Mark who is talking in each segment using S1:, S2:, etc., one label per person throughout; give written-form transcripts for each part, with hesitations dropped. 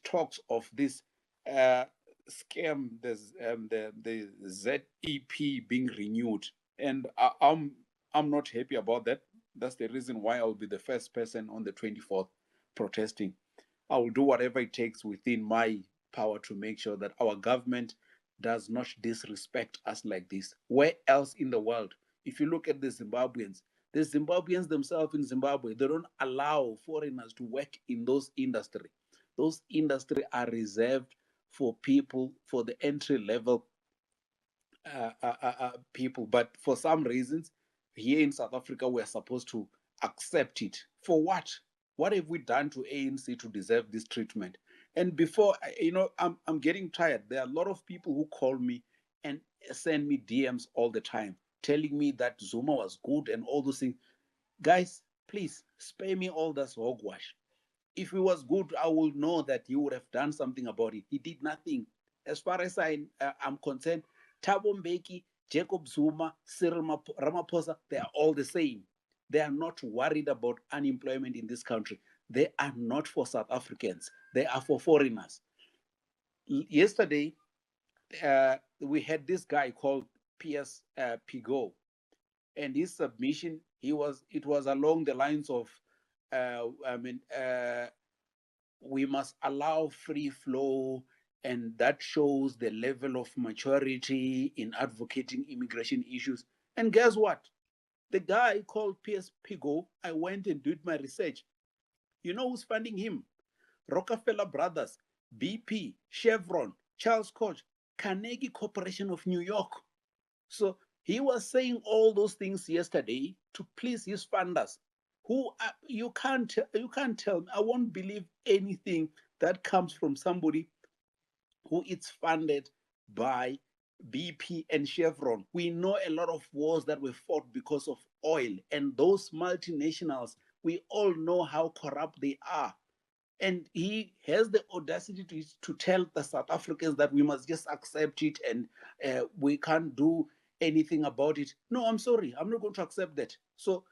S1: talks of this uh, scam, the ZEP being renewed, and I'm not happy about that. That's the reason why I'll be the first person on the 24th protesting. I will do whatever it takes within my power to make sure that our government does not disrespect us like this. Where else in the world? If you look at the Zimbabweans themselves in Zimbabwe, they don't allow foreigners to work in those industry. Those industry are reserved for people, for the entry level people. But for some reasons, here in South Africa, we're supposed to accept it. For what? What have we done to ANC to deserve this treatment? And before, I'm getting tired. There are a lot of people who call me and send me DMs all the time, telling me that Zuma was good and all those things. Guys, please spare me all this hogwash. If he was good, I will know that he would have done something about it. He did nothing. As far as I'm concerned, Thabo Mbeki, Jacob Zuma, Cyril Ramaphosa, they are all the same. They are not worried about unemployment in this country. They are not for South Africans. They are for foreigners. Yesterday, we had this guy called P.S. Pigo, and his submission, it was along the lines of, I mean, we must allow free flow, and that shows the level of maturity in advocating immigration issues. And guess what? The guy called PS Pigo, I went and did my research. You know who's funding him? Rockefeller Brothers, BP, Chevron, Charles Koch, Carnegie Corporation of New York. So he was saying all those things yesterday to please his funders. Who you can't tell me. I won't believe anything that comes from somebody who is funded by BP and Chevron. We know a lot of wars that were fought because of oil, and those multinationals, we all know how corrupt they are. And he has the audacity to tell the South Africans that we must just accept it, and we can't do anything about it. No, I'm sorry, I'm not going to accept that. So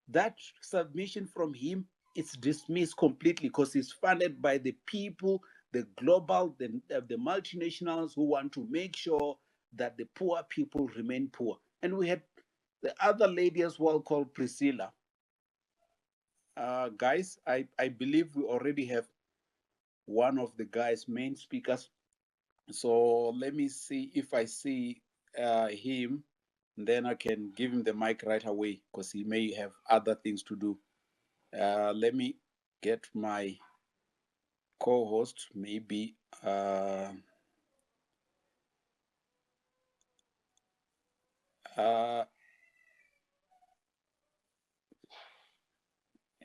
S1: that submission from him, it's dismissed completely because it's funded by the people, the global, the multinationals who want to make sure that the poor people remain poor. And we had the other lady as well called Priscilla. Guys, I believe we already have one of the guys' main speakers. So let me see if I see him, then I can give him the mic right away because he may have other things to do. Let me get my co-host, maybe.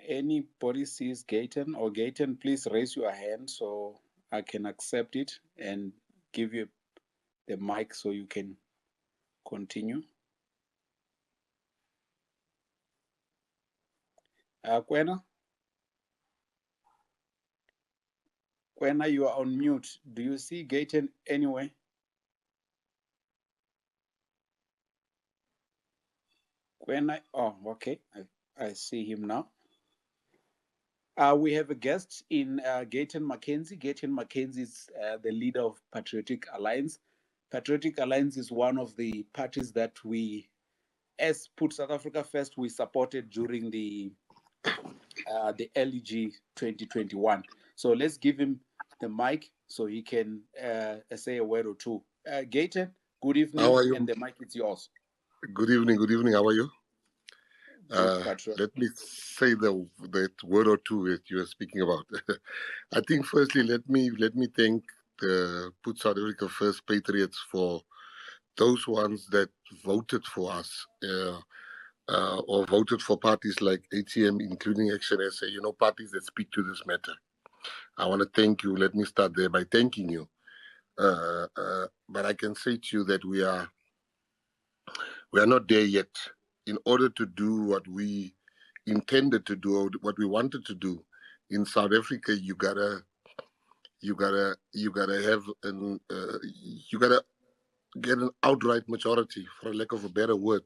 S1: Anybody sees Gayton or Gayton, please raise your hand so I can accept it and give you the mic so you can continue. Kwena? Kwena, you are on mute. Do you see Gayton anyway? Kwena, oh, okay. I see him now. We have a guest in Gayton Mackenzie. Gayton Mackenzie is the leader of Patriotic Alliance. Patriotic Alliance is one of the parties that we, as Put South Africa First, we supported during the LEG 2021. So let's give him the mic so he can say a word or two. Gayton, good evening.
S2: How are you?
S1: And the mic is yours.
S2: Good evening. Good evening. How are you? Let me say that word or two that you are speaking about. I think firstly, let me thank the Put South Africa First Patriots for those ones that voted for us or voted for parties like ATM, including Action SA, parties that speak to this matter. I want to thank you. Let me start there by thanking you. But I can say to you that we are not there yet. In order to do what we intended to do, or what we wanted to do in South Africa, you gotta have you gotta get an outright majority, for lack of a better word.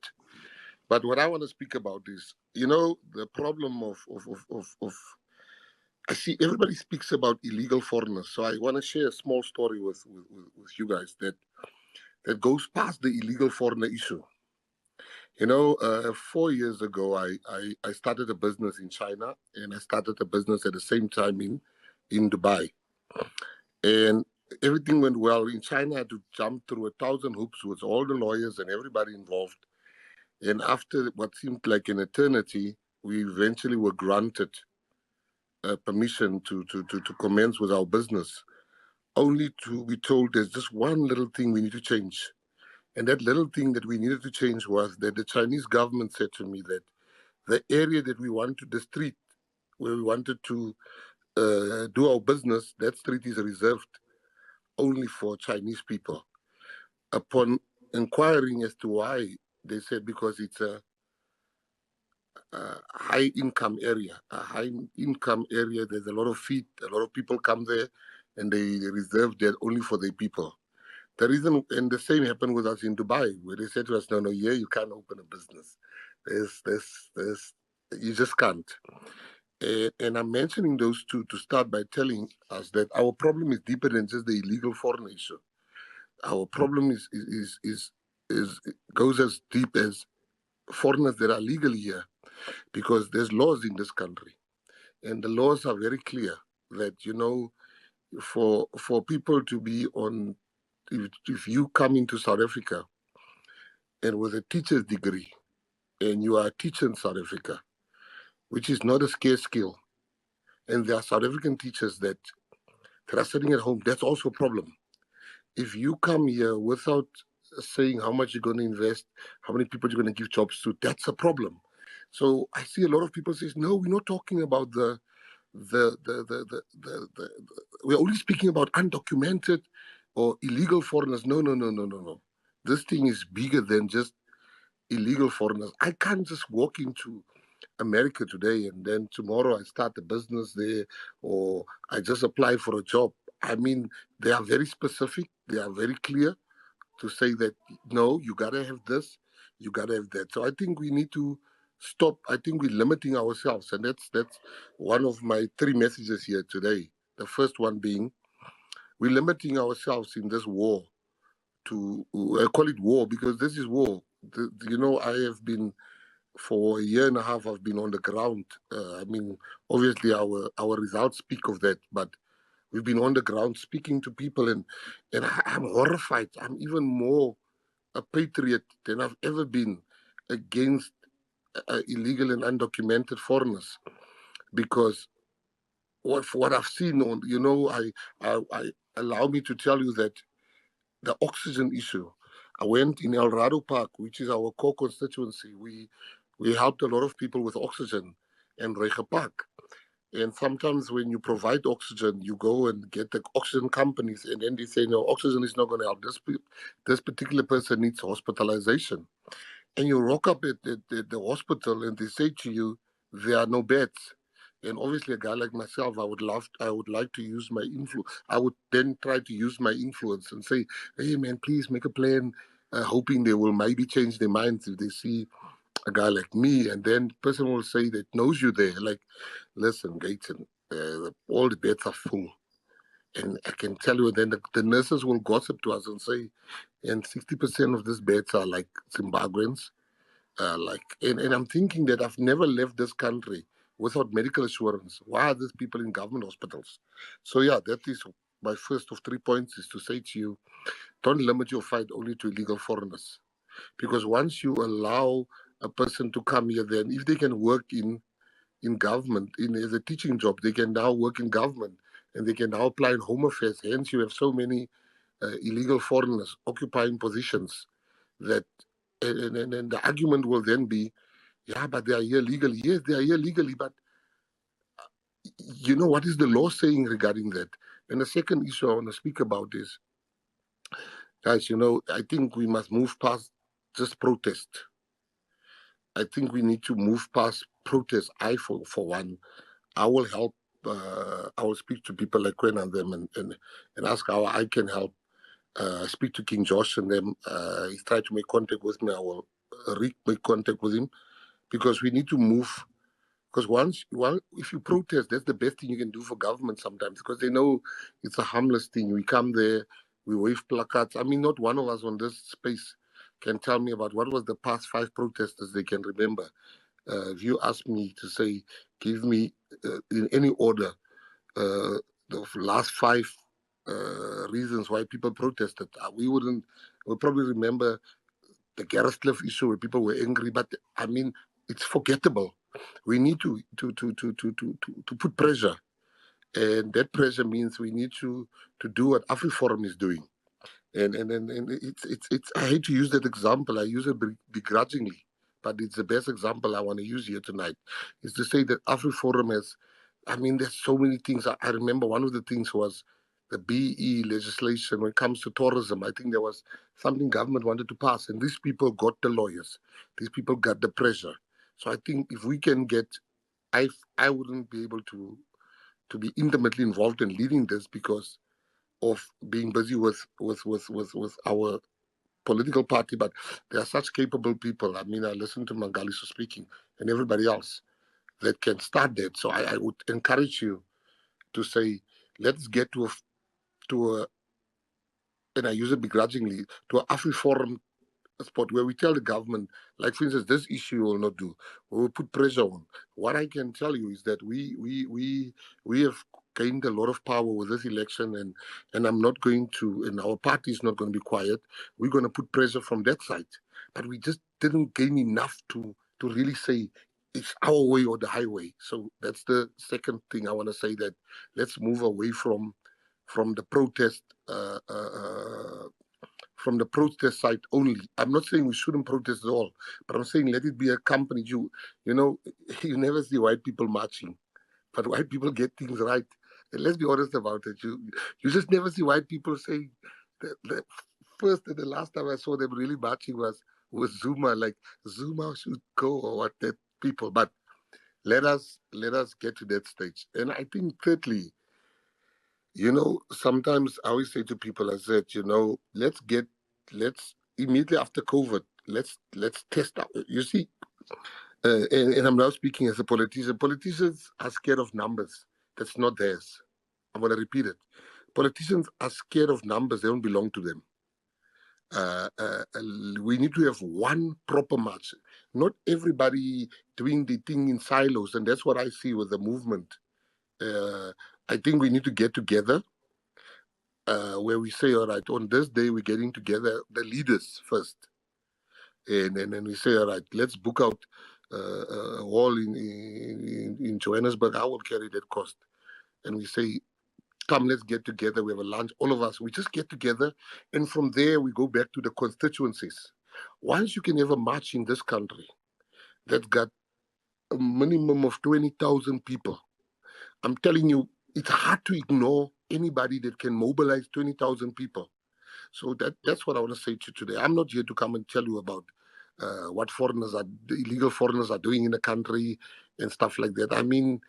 S2: But what I want to speak about is, the problem of I see everybody speaks about illegal foreigners, so I want to share a small story with you guys that goes past the illegal foreigner issue. 4 years ago, I started a business in China, and I started a business at the same time in Dubai. And everything went well. In China, I had to jump through 1,000 hoops with all the lawyers and everybody involved. And after what seemed like an eternity, we eventually were granted permission to commence with our business, only to be told there's just one little thing we need to change. And that little thing that we needed to change was that the Chinese government said to me that the area that we wanted, the street where we wanted to do our business, that street is reserved only for Chinese people. Upon inquiring as to why, they said because it's a high income area. A high income area, there's a lot of feet, a lot of people come there, and they reserve that only for their people. The reason, and the same happened with us in Dubai, where they said to us, no, here you can't open a business. You just can't. And I'm mentioning those two to start by telling us that our problem is deeper than just the illegal foreign issue. Our problem is goes as deep as foreigners that are legally here, because there's laws in this country, and the laws are very clear that for people to be on, if you come into South Africa and with a teacher's degree and you are a teacher in South Africa, which is not a scarce skill, and there are South African teachers that are sitting at home, that's also a problem. If you come here without saying how much you're going to invest, how many people you're going to give jobs to, that's a problem. So I see a lot of people say, no, we're not talking about we're only speaking about undocumented or illegal foreigners. No. This thing is bigger than just illegal foreigners. I can't just walk into America today and then tomorrow I start a business there, or I just apply for a job. I mean, they are very specific. They are very clear to say that, no, you got to have this, you got to have that. So I think we need to stop. I think we're limiting ourselves. And that's one of my three messages here today. The first one being, we're limiting ourselves in this war to, I call it war because this is war. I have been, for a year and a half, I've been on the ground. I mean, obviously our results speak of that, but we've been on the ground speaking to people, and I'm horrified. I'm even more a patriot than I've ever been against illegal and undocumented foreigners, because what I've seen on, I allow me to tell you that the oxygen issue. I went in El Rado Park, which is our core constituency. We helped a lot of people with oxygen in Rege Park. And sometimes when you provide oxygen, you go and get the oxygen companies, and then they say, no, oxygen is not going to help. This particular person needs hospitalization. And you rock up at the hospital, and they say to you, there are no beds. And obviously, a guy like myself, I would like to use my influence. I would then try to use my influence and say, hey, man, please make a plan, hoping they will maybe change their minds if they see a guy like me. And then the person will say that knows you there, like, listen, Gayton, all the beds are full. And I can tell you, then the nurses will gossip to us and say, and 60% of these beds are like Zimbabweans. And I'm thinking that I've never left this country without medical assurance. Why are these people in government hospitals? So yeah, that is my first of 3 points, is to say to you, don't limit your fight only to illegal foreigners. Because once you allow a person to come here, then if they can work in government, as a teaching job, they can now work in government, and they can now apply in home affairs. Hence, you have so many illegal foreigners occupying positions that, and the argument will then be, yeah, but they are here legally. Yes, they are here legally, but what is the law saying regarding that? And the second issue I want to speak about is, guys, I think we must move past just protest. I think we need to move past protest. For one, I will help. I will speak to people like Quen and them, and ask how I can help. Speak to King Josh and them. He's tried to make contact with me. I will make contact with him, because we need to move Because if you protest, that's the best thing you can do for government sometimes, because they know it's a harmless thing. We come there, we wave placards. I mean, not one of us on this space can tell me about what was the past 5 protesters they can remember. If you ask me to say, give me in any order the last 5 reasons why people protested, we'll probably remember the Gareth Cliff issue where people were angry, but I mean, it's forgettable. We need to put pressure, and that pressure means we need to do what AfriForum is doing. And it's I hate to use that example. I use it begrudgingly, but it's the best example I want to use here tonight. Is to say that AfriForum has, I mean, there's so many things. I remember one of the things was the BE legislation when it comes to tourism. I think there was something government wanted to pass, and these people got the lawyers. These people got the pressure. So I think if we can get, I wouldn't be able to be intimately involved in leading this because of being busy with our political party, but there are such capable people. I mean, I listen to Mangalani speaking and everybody else that can start that. So I would encourage you to say, let's get to a, and I use it begrudgingly, to an AfriForum spot where we tell the government, like for instance, this issue will not do. We will put pressure on. What I can tell you is that we have gained a lot of power with this election, and I'm not going to, and our party is not going to be quiet. We're going to put pressure from that side, but we just didn't gain enough to really say it's our way or the highway. So that's the second thing I want to say, that let's move away from the protest. From the protest side only. I'm not saying we shouldn't protest at all, but I'm saying let it be accompanied. You know, you never see white people marching, but white people get things right. And let's be honest about it. You just never see white people saying the first and the last time I saw them really marching was Zuma, like Zuma should go or what that people. But let us get to that stage. And I think thirdly, sometimes I always say to people, I said, let's immediately after COVID, let's test out. You see, and I'm now speaking as a politician. Politicians are scared of numbers. That's not theirs. I'm going to repeat it. Politicians are scared of numbers. They don't belong to them. Uh, uh, we need to have one proper march. Not everybody doing the thing in silos, and that's what I see with the movement. I think we need to get together where we say, all right, on this day we're getting together the leaders first, and then we say, all right, let's book out a hall in Johannesburg. I will carry that cost, and we say, come, let's get together. We have a lunch, all of us. We just get together, and from there we go back to the constituencies. Once you can have a march in this country that got a minimum of 20,000 people, I'm telling you, it's hard to ignore anybody that can mobilize 20,000 people. So that's what I want to say to you today. I'm not here to come and tell you about what illegal foreigners are doing in the country and stuff like that. I mean,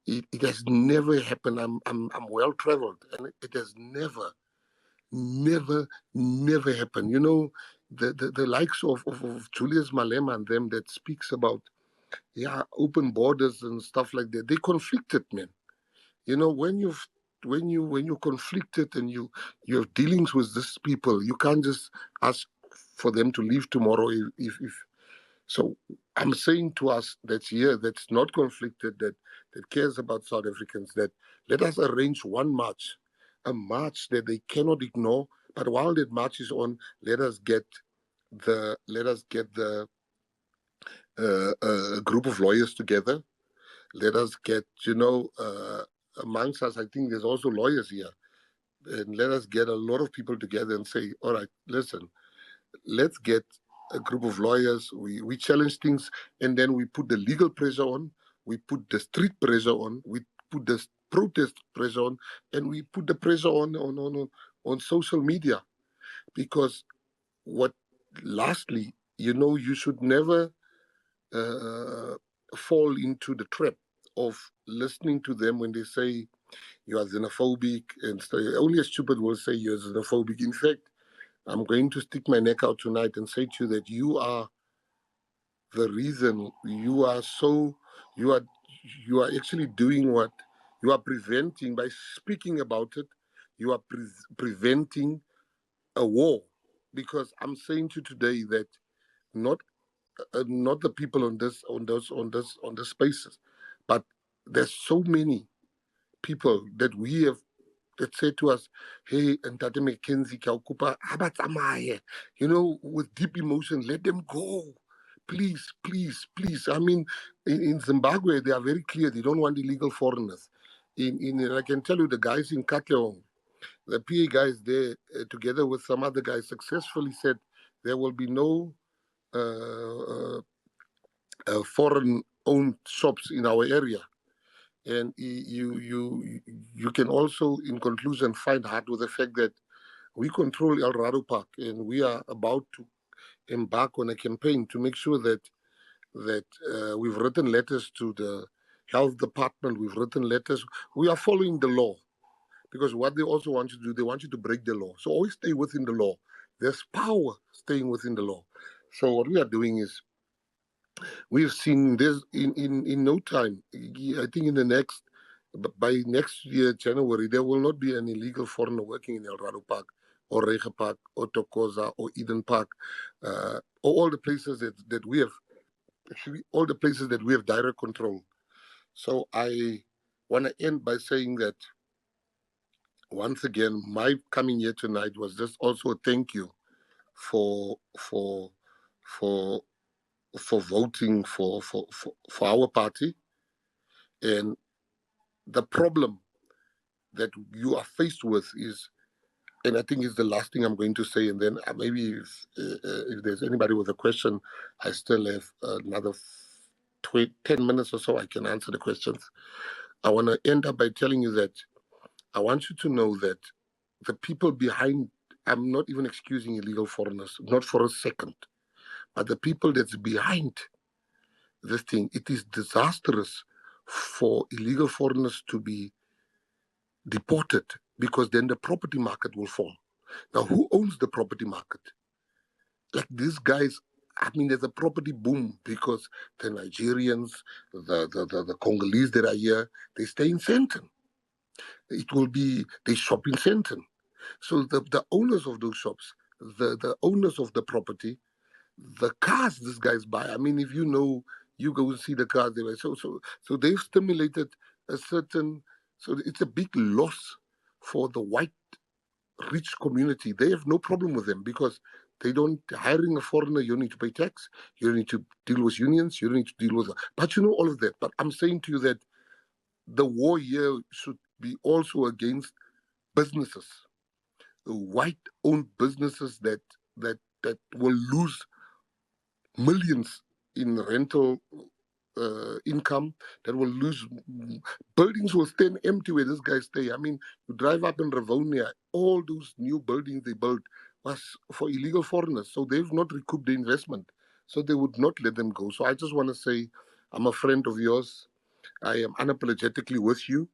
S2: it has never happened. I'm well traveled, and it has never happened. The likes of Julius Malema and them that speaks about open borders and stuff like that. They conflicted, man. When you're conflicted and you have dealings with these people, you can't just ask for them to leave tomorrow. If so, I'm saying to us that's here, that's not conflicted, that cares about South Africans, that let us arrange one march, a march that they cannot ignore. But while that march is on, let us get the a group of lawyers together. Let us get, amongst us, I think there's also lawyers here. And let us get a lot of people together and say, all right, listen, let's get a group of lawyers. We challenge things, and then we put the legal pressure on. We put the street pressure on. We put the protest pressure on, and we put the pressure on social media. Because what, lastly, you should never uh, fall into the trap of listening to them when they say you are xenophobic, and only a stupid will say you're xenophobic. In fact, I'm going to stick my neck out tonight and say to you that you are the reason. You are you are actually doing what? You are preventing, by speaking about it, you are preventing a war. Because I'm saying to you today that not not the people on this spaces, but there's so many people that we have that say to us, "Hey, Ntate McKenzie, ke a o kopa, ha ba tsamaye," with deep emotion, let them go. Please, please, please. I mean, in Zimbabwe, they are very clear. They don't want illegal foreigners. I can tell you, the guys in Katlehong, the PA guys there, together with some other guys, successfully said there will be no foreign-owned shops in our area. And you can also, in conclusion, find heart with the fact that we control El Rado Park, and we are about to embark on a campaign to make sure that we've written letters to the health department. We've written letters. We are following the law, because what they also want you to do, they want you to break the law. So always stay within the law. There's power staying within the law. So what we are doing is, we've seen this in no time. I think by next year, January, there will not be an illegal foreigner working in El Rado Park or Rege Park or Tokoza or Eden Park, or all the places that we have, actually all the places that we have direct control. So I want to end by saying that, once again, my coming here tonight was just also a thank you for for for for voting for our party. And the problem that you are faced with is, and I think it's the last thing I'm going to say, and then maybe if there's anybody with a question, I still have another 10 minutes or so, I can answer the questions. I want to end up by telling you that I want you to know that the people behind, I'm not even excusing illegal foreigners, not for a second, but the people that's behind this thing, it is disastrous for illegal foreigners to be deported, because then the property market will fall. Now, who owns the property market? Like these guys, I mean, there's a property boom because the Nigerians, the Congolese that are here, they stay in Sandton. They shop in Sandton. So the owners of those shops, the owners of the property, the cars these guys buy. I mean, if you go and see the cars they buy. So they've stimulated a certain. So it's a big loss for the white rich community. They have no problem with them, because they don't, hiring a foreigner, you need to pay tax, you need to deal with unions, you need to deal with, but all of that. But I'm saying to you that the war here should be also against businesses, white-owned businesses that will lose millions in rental income, that will lose. Buildings will stand empty where this guys stay. I mean, you drive up in Ravonia, all those new buildings they built was for illegal foreigners. So they've not recouped the investment. So they would not let them go. So I just want to say, I'm a friend of yours. I am unapologetically with you.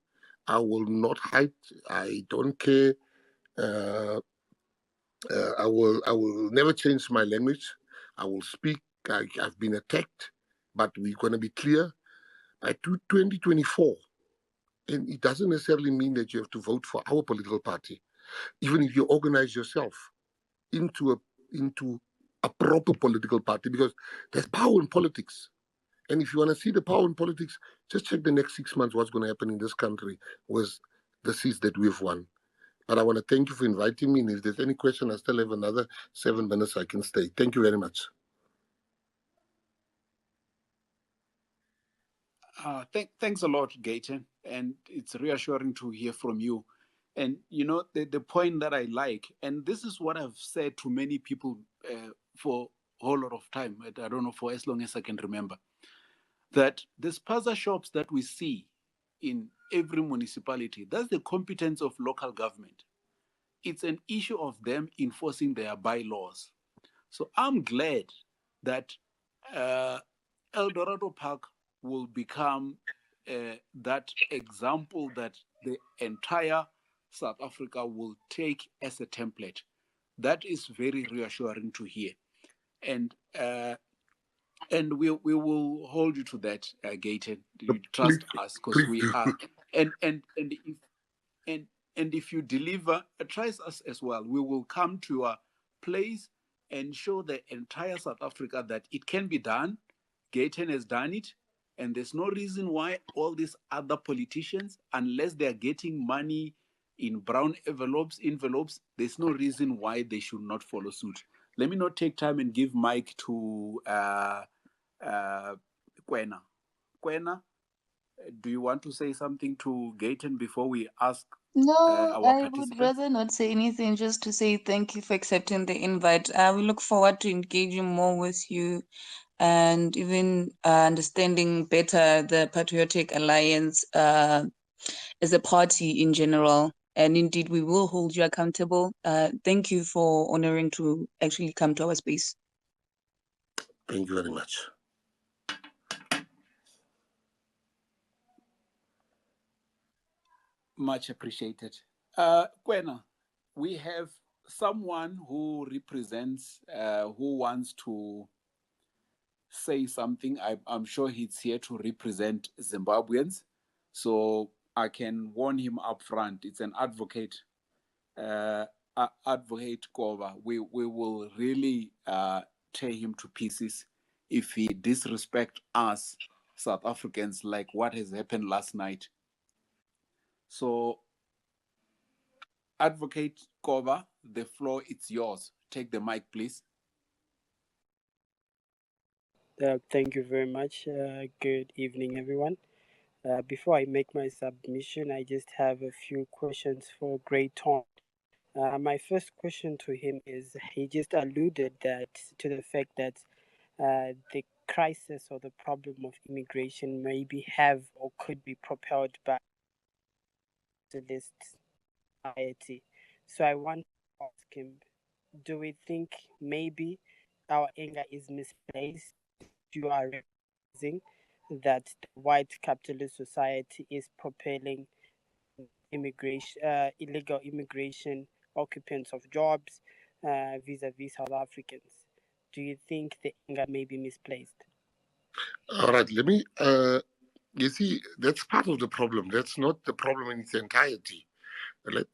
S2: I will not hide. I don't care. Uh, I will never change my language. I will speak. I've been attacked, but we're going to be clear. By 2024, and it doesn't necessarily mean that you have to vote for our political party. Even if you organize yourself into a proper political party, because there's power in politics. And if you want to see the power in politics, just check the next 6 months what's going to happen in this country with the seats that we've won. But I want to thank you for inviting me. And if there's any question, I still have another 7 minutes I can stay. Thank you very much.
S1: Thanks a lot, Gayton. And it's reassuring to hear from you. And the point that I like, and this is what I've said to many people for a whole lot of time. I don't know, for as long as I can remember, that the spaza shops that we see in every municipality, that's the competence of local government. It's an issue of them enforcing their bylaws. So I'm glad that El Dorado Park will become that example that the entire South Africa will take as a template. That is very reassuring to hear. And And we will hold you to that, Gaten. You
S2: Please,
S1: trust us because
S2: please
S1: we
S2: do.
S1: are. And and if you deliver, trust us as well. We will come to your place and show the entire South Africa that it can be done. Gaten has done it, and there's no reason why all these other politicians, unless they are getting money in brown envelopes, there's no reason why they should not follow suit. Let me not take time and give mic to Kwena. Kwena, do you want to say something to Gaten before we ask
S3: No,
S1: our
S3: I would
S1: participants?
S3: rather not say anything, just to say thank you for accepting the invite. We look forward to engaging more with you and even understanding better the Patriotic Alliance as a party in general. And indeed, we will hold you accountable. Thank you for honoring to actually come to our space.
S2: Thank you very much.
S1: Much appreciated. Kwena, we have someone who represents, who wants to say something. I'm sure he's here to represent Zimbabweans. So I can warn him up front. It's an advocate, Advocate Kova. We will really tear him to pieces if he disrespect us South Africans like what has happened last night. So, Advocate Kova, the floor is yours. Take the mic, please.
S4: Thank you very much. Good evening, everyone. Before I make my submission, I just have a few questions for Great Tom. My first question to him is he just alluded that to the fact that the crisis or the problem of immigration maybe have or could be propelled by capitalist society. So I want to ask him, do we think maybe our anger is misplaced? You are realizing that the white capitalist society is propelling immigration, illegal immigration, occupants of jobs, vis-a-vis South Africans. Do you think the anger may be misplaced?
S2: All right, let me. You see, that's part of the problem. That's not the problem in its entirety.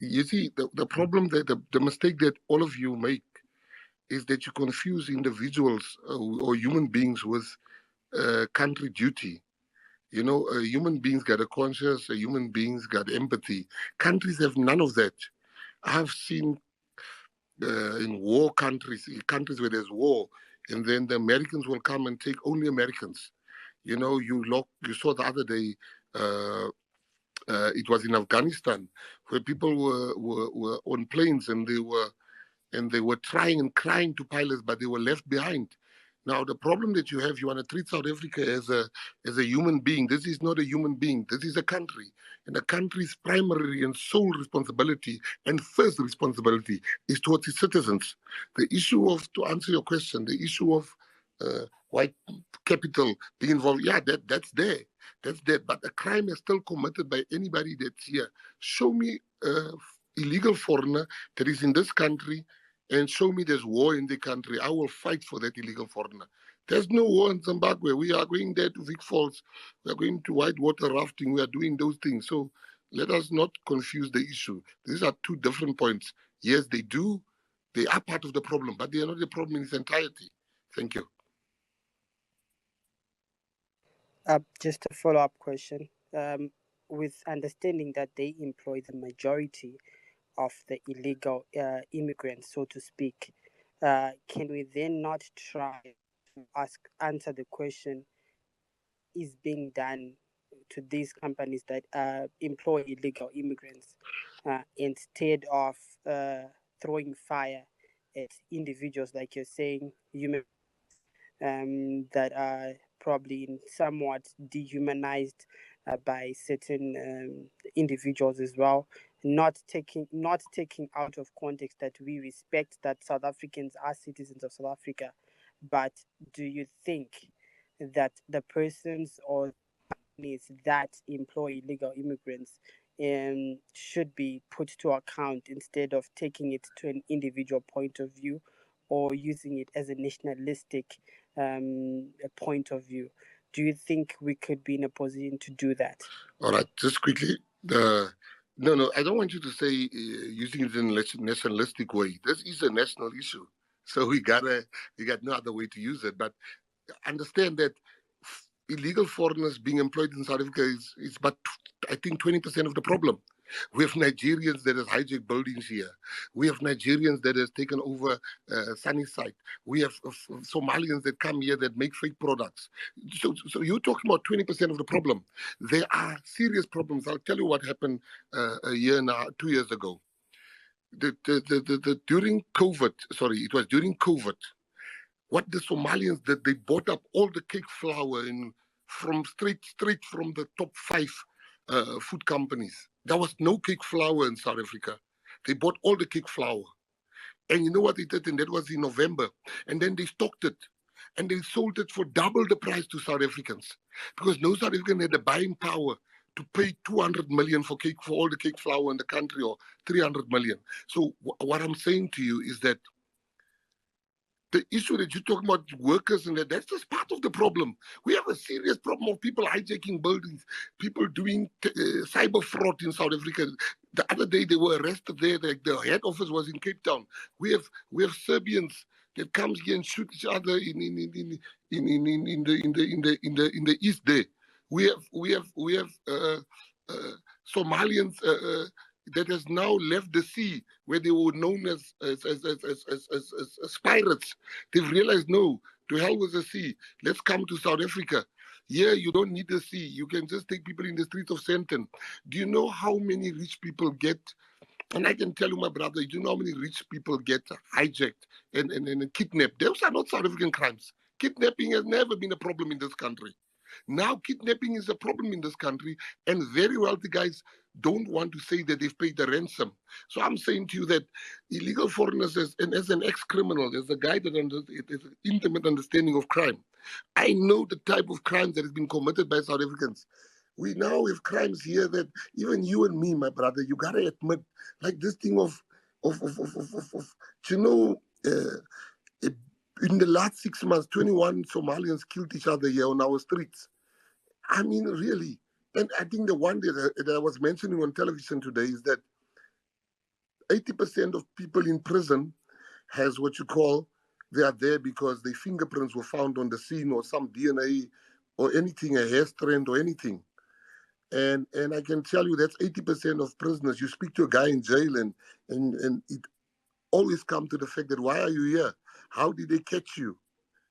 S2: You see, the problem that the mistake that all of you make is that you confuse individuals or human beings with country duty. You know, human beings got a conscience, human beings got empathy. Countries have none of that. I've seen in war countries, countries where there's war, and then the Americans will come and take only Americans. You know, you saw the other day, it was in Afghanistan, where people were on planes and they were trying and crying to pilots, but they were left behind. Now, the problem that you have, you want to treat South Africa as a human being. This is not a human being. This is a country. And a country's primary and sole responsibility and first responsibility is towards its citizens. The issue of, to answer your question, the issue of white capital being involved, yeah, that's there. That's there. But a crime is still committed by anybody that's here. Show me illegal foreigner that is in this country and show me there's war in the country, I will fight for that illegal foreigner. There's no war in Zimbabwe. We are going there to Vic Falls. We are going to whitewater rafting. We are doing those things. So let us not confuse the issue. These are two different points. Yes, they do. They are part of the problem, but they are not the problem in its entirety. Thank you.
S4: Just a follow-up question. With understanding that they employ the majority of the illegal immigrants, so to speak, can we then not try to answer the question, is being done to these companies that employ illegal immigrants instead of throwing fire at individuals, like you're saying, human that are probably somewhat dehumanized by certain individuals as well, not taking out of context that we respect that South Africans are citizens of South Africa, but do you think that the persons or companies that employ illegal immigrants should be put to account instead of taking it to an individual point of view? or using it as a nationalistic point of view. Do you think we could be in a position to do that?
S2: All right, just quickly. No, I don't want you to say using it in a nationalistic way. This is a national issue, so we got no other way to use it. But understand that illegal foreigners being employed in South Africa is but I think 20% of the problem. We have Nigerians that has hijacked buildings here. We have Nigerians that has taken over Sunnyside. We have Somalians that come here that make fake products. So you're talking about 20% of the problem. There are serious problems. I'll tell you what happened a year now, 2 years ago. During COVID, it was during COVID. What the Somalians did, they bought up all the cake flour from straight from the top 5 food companies. There was no cake flour in South Africa. They bought all the cake flour. And you know what they did? And that was in November. And then they stocked it. And they sold it for double the price to South Africans. Because no South African had the buying power to pay 200 million for all the cake flour in the country, or 300 million. So what I'm saying to you is that the issue that you're talking about, workers and that's just part of the problem. We have a serious problem of people hijacking buildings, people doing cyber fraud in South Africa. The other day they were arrested there. The head office was in Cape Town. We have Serbians that comes here and shoot each other in the east there. We have Somalians that has now left the sea, where they were known as pirates. They've realized, no, to hell with the sea. Let's come to South Africa. Here, you don't need the sea. You can just take people in the streets of Sandton. Do you know how many rich people get? And I can tell you, my brother, do you know how many rich people get hijacked and kidnapped? Those are not South African crimes. Kidnapping has never been a problem in this country. Now kidnapping is a problem in this country, and very wealthy guys don't want to say that they've paid the ransom. So I'm saying to you that illegal foreigners, as an ex-criminal, as a guy that has an intimate understanding of crime, I know the type of crimes that has been committed by South Africans. We now have crimes here that even you and me, my brother, you gotta admit, like this thing of you know, in the last 6 months, 21 Somalians killed each other here on our streets. I mean, really. And I think the one that I was mentioning on television today is that 80% of people in prison has what you call, they are there because their fingerprints were found on the scene, or some DNA or anything, a hair strand or anything. And I can tell you that's 80% of prisoners. You speak to a guy in jail and it always comes to the fact that, why are you here? How did they catch you?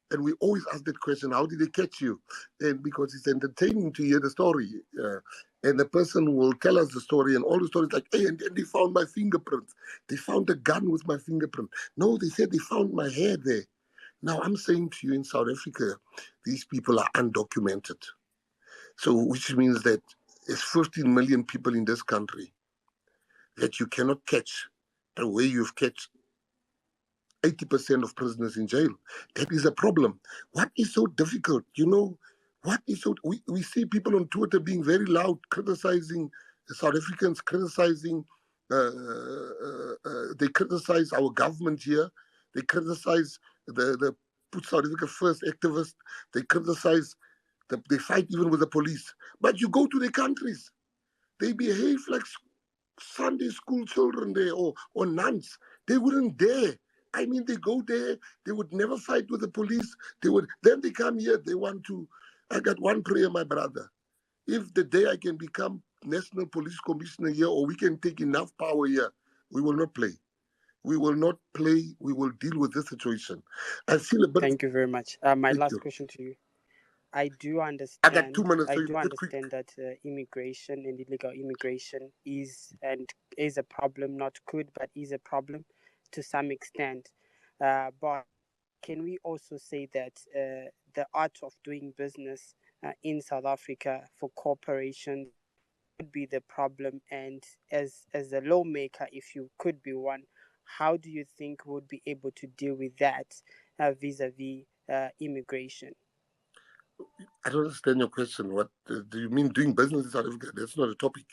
S2: And we always ask that question, how did they catch you? And because it's entertaining to hear the story. And the person will tell us the story, and all the stories like, hey, and they found my fingerprints. They found a gun with my fingerprint. No, they said they found my hair there. Now, I'm saying to you, in South Africa, these people are undocumented. So, which means that there's 15 million people in this country that you cannot catch the way you've catch 80% of prisoners in jail. That is a problem. What is so difficult? You know, what is so... We see people on Twitter being very loud, criticizing South Africans, criticizing... they criticize our government here. They criticize the Put South Africa First activists. They criticize... They fight even with the police. But you go to the countries, they behave like Sunday school children there, or nuns. They wouldn't dare. I mean, they go there, they would never fight with the police. Then they come here, they want to... I got one prayer, my brother. If the day I can become National Police Commissioner here, or we can take enough power here, we will not play. We will not play. We will deal with this situation. I feel a bit...
S4: Thank you very much. My last question to you. I do understand.
S2: I got 2 minutes.
S4: I do understand that immigration and illegal immigration is a problem. Not could, but is a problem to some extent. But can we also say that the art of doing business in South Africa for corporations could be the problem? And as a lawmaker, if you could be one, how do you think we would be able to deal with that vis-a-vis immigration?
S2: I don't understand your question. What do you mean doing business in South Africa? That's not a topic.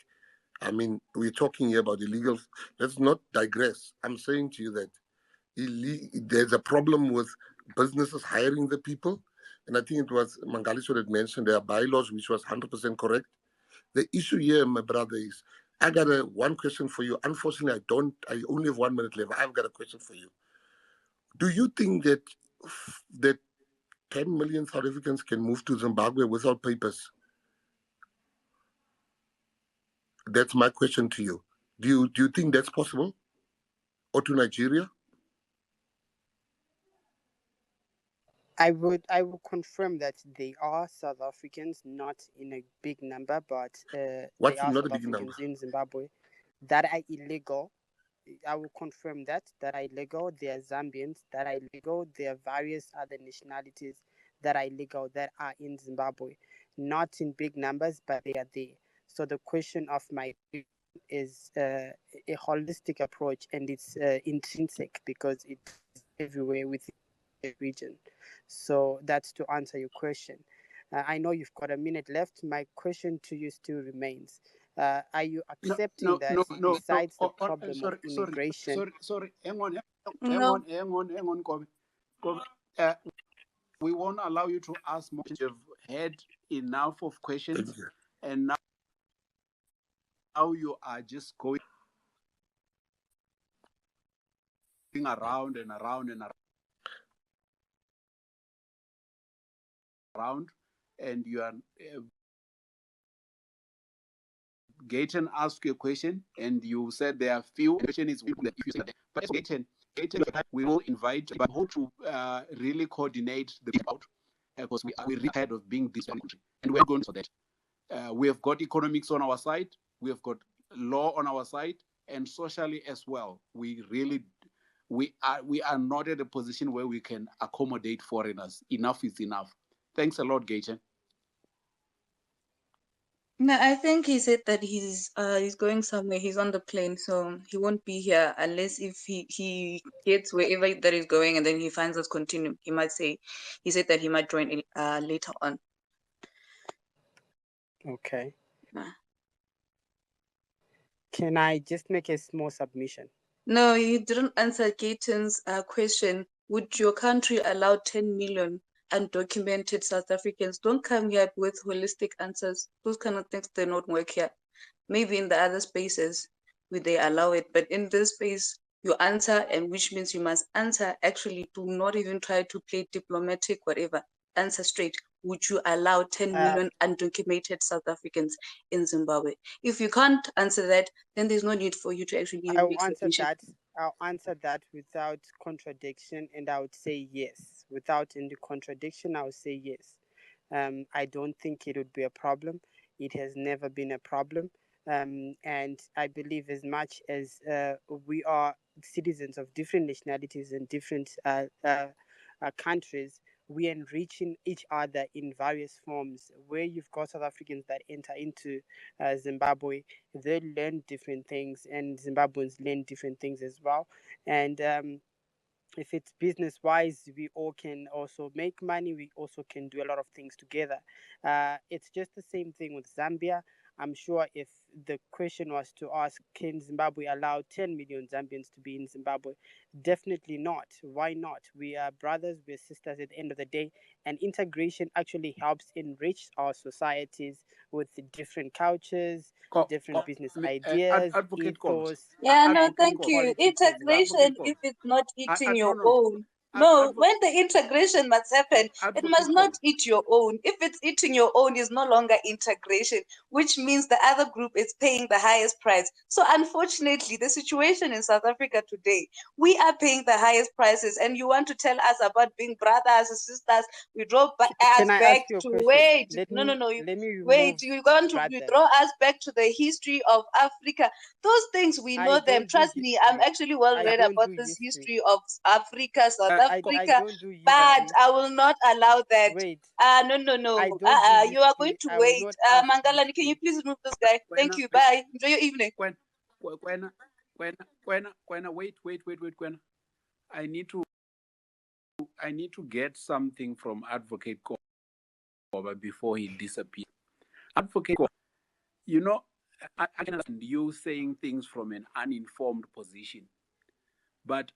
S2: I mean, we're talking here about illegal. Let's not digress. I'm saying to you that there's a problem with businesses hiring the people. And I think it was Mangalisho that mentioned there are bylaws, which was 100% correct. The issue here, my brother, is I got one question for you. Unfortunately, I only have 1 minute left. I've got a question for you. Do you think that 10 million South Africans can move to Zimbabwe without papers? That's my question to you. Do you think that's possible? Or to Nigeria?
S4: I would confirm that they are South Africans, not in a big number, but they are
S2: not
S4: South
S2: a big
S4: Africans
S2: number?
S4: in Zimbabwe that are illegal. I will confirm that are illegal. They are Zambians that are illegal. There are various other nationalities that are illegal that are in Zimbabwe, not in big numbers, but they are there. So the question of migration is a holistic approach, and it's intrinsic because it's everywhere within the region. So that's to answer your question. I know you've got a minute left. My question to you still remains. Are you accepting that besides the problem of immigration?
S1: Sorry. Hang on,
S3: No.
S1: Kobe. We won't allow you to ask more. You've had enough of questions, and now you are just going around and around and around, and you are Gayton asked you a question, and you said there are few questions. But Gayton, we will invite you to really coordinate the about because we're really tired of being this country, and we're going for that. We have got economics on our side, we have got law on our side, and socially as well. We are not at a position where we can accommodate foreigners. Enough is enough. Thanks a lot, Gayton.
S3: No, I think he said that he's going somewhere. He's on the plane, so he won't be here unless if he gets wherever that is going and then he finds us continue. He said that he might join later on.
S4: Okay.
S3: Yeah.
S4: Can I just make a small submission?
S3: No, you didn't answer Gayton's question. Would your country allow 10 million undocumented South Africans? Don't come here with holistic answers. Those kind of things, they don't work here. Maybe in the other spaces where they allow it, but in this space, you answer, and which means you must answer. Actually, do not even try to play diplomatic, whatever. Answer straight. Would you allow 10 million undocumented South Africans in Zimbabwe? If you can't answer that, then there's no need for you to actually even make submission.
S4: I'll answer that without contradiction, and I would say yes. Without any contradiction, I would say yes. I don't think it would be a problem. It has never been a problem. And I believe as much as we are citizens of different nationalities and different countries, we are enriching each other in various forms. Where you've got South Africans that enter into Zimbabwe, they learn different things, and Zimbabweans learn different things as well. And if it's business wise, we all can also make money. We also can do a lot of things together. It's just the same thing with Zambia. I'm sure if the question was to ask, can Zimbabwe allow 10 million Zambians to be in Zimbabwe? Definitely not. Why not? We are brothers, we're sisters at the end of the day, and integration actually helps enrich our societies with different cultures, different business ideas, ethos.
S3: Yeah, no, thank you. Integration, if it's not eating your own. No, when the integration must happen, it must not eat your own. If it's eating your own, it's no longer integration, which means the other group is paying the highest price. So unfortunately, the situation in South Africa today, we are paying the highest prices, and you want to tell us about being brothers and sisters, we draw us back to wait. Wait, you're going to draw us back to the history of Africa. Those things, we know them. Trust me, I'm actually well read about this history of Africa, South Africa, but I will not allow that. No. You are going to wait. Mangalani, can you please remove this guy? Thank you. Bye. Enjoy your evening.
S1: Kwena, wait, Kwena. I need to get something from Advocate Koba before he disappears. Advocate Koba, you know, I can understand you saying things from an uninformed position, but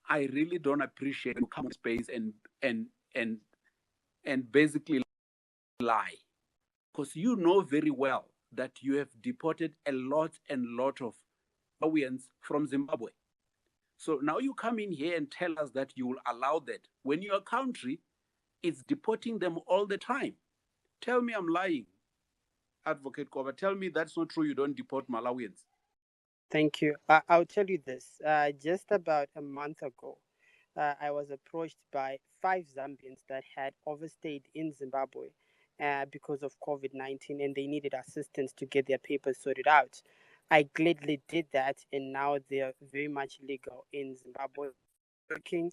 S1: I really don't appreciate you come on space and basically lie, because you know very well that you have deported a lot of Malawians from Zimbabwe. So now you come in here and tell us that you will allow that when your country is deporting them all the time. Tell me I'm lying, Advocate Koba. Tell me that's not true. You don't deport Malawians.
S4: Thank you. I'll tell you this. Just about a month ago, I was approached by 5 Zambians that had overstayed in Zimbabwe because of COVID-19, and they needed assistance to get their papers sorted out. I gladly did that, and now they're very much legal in Zimbabwe, working,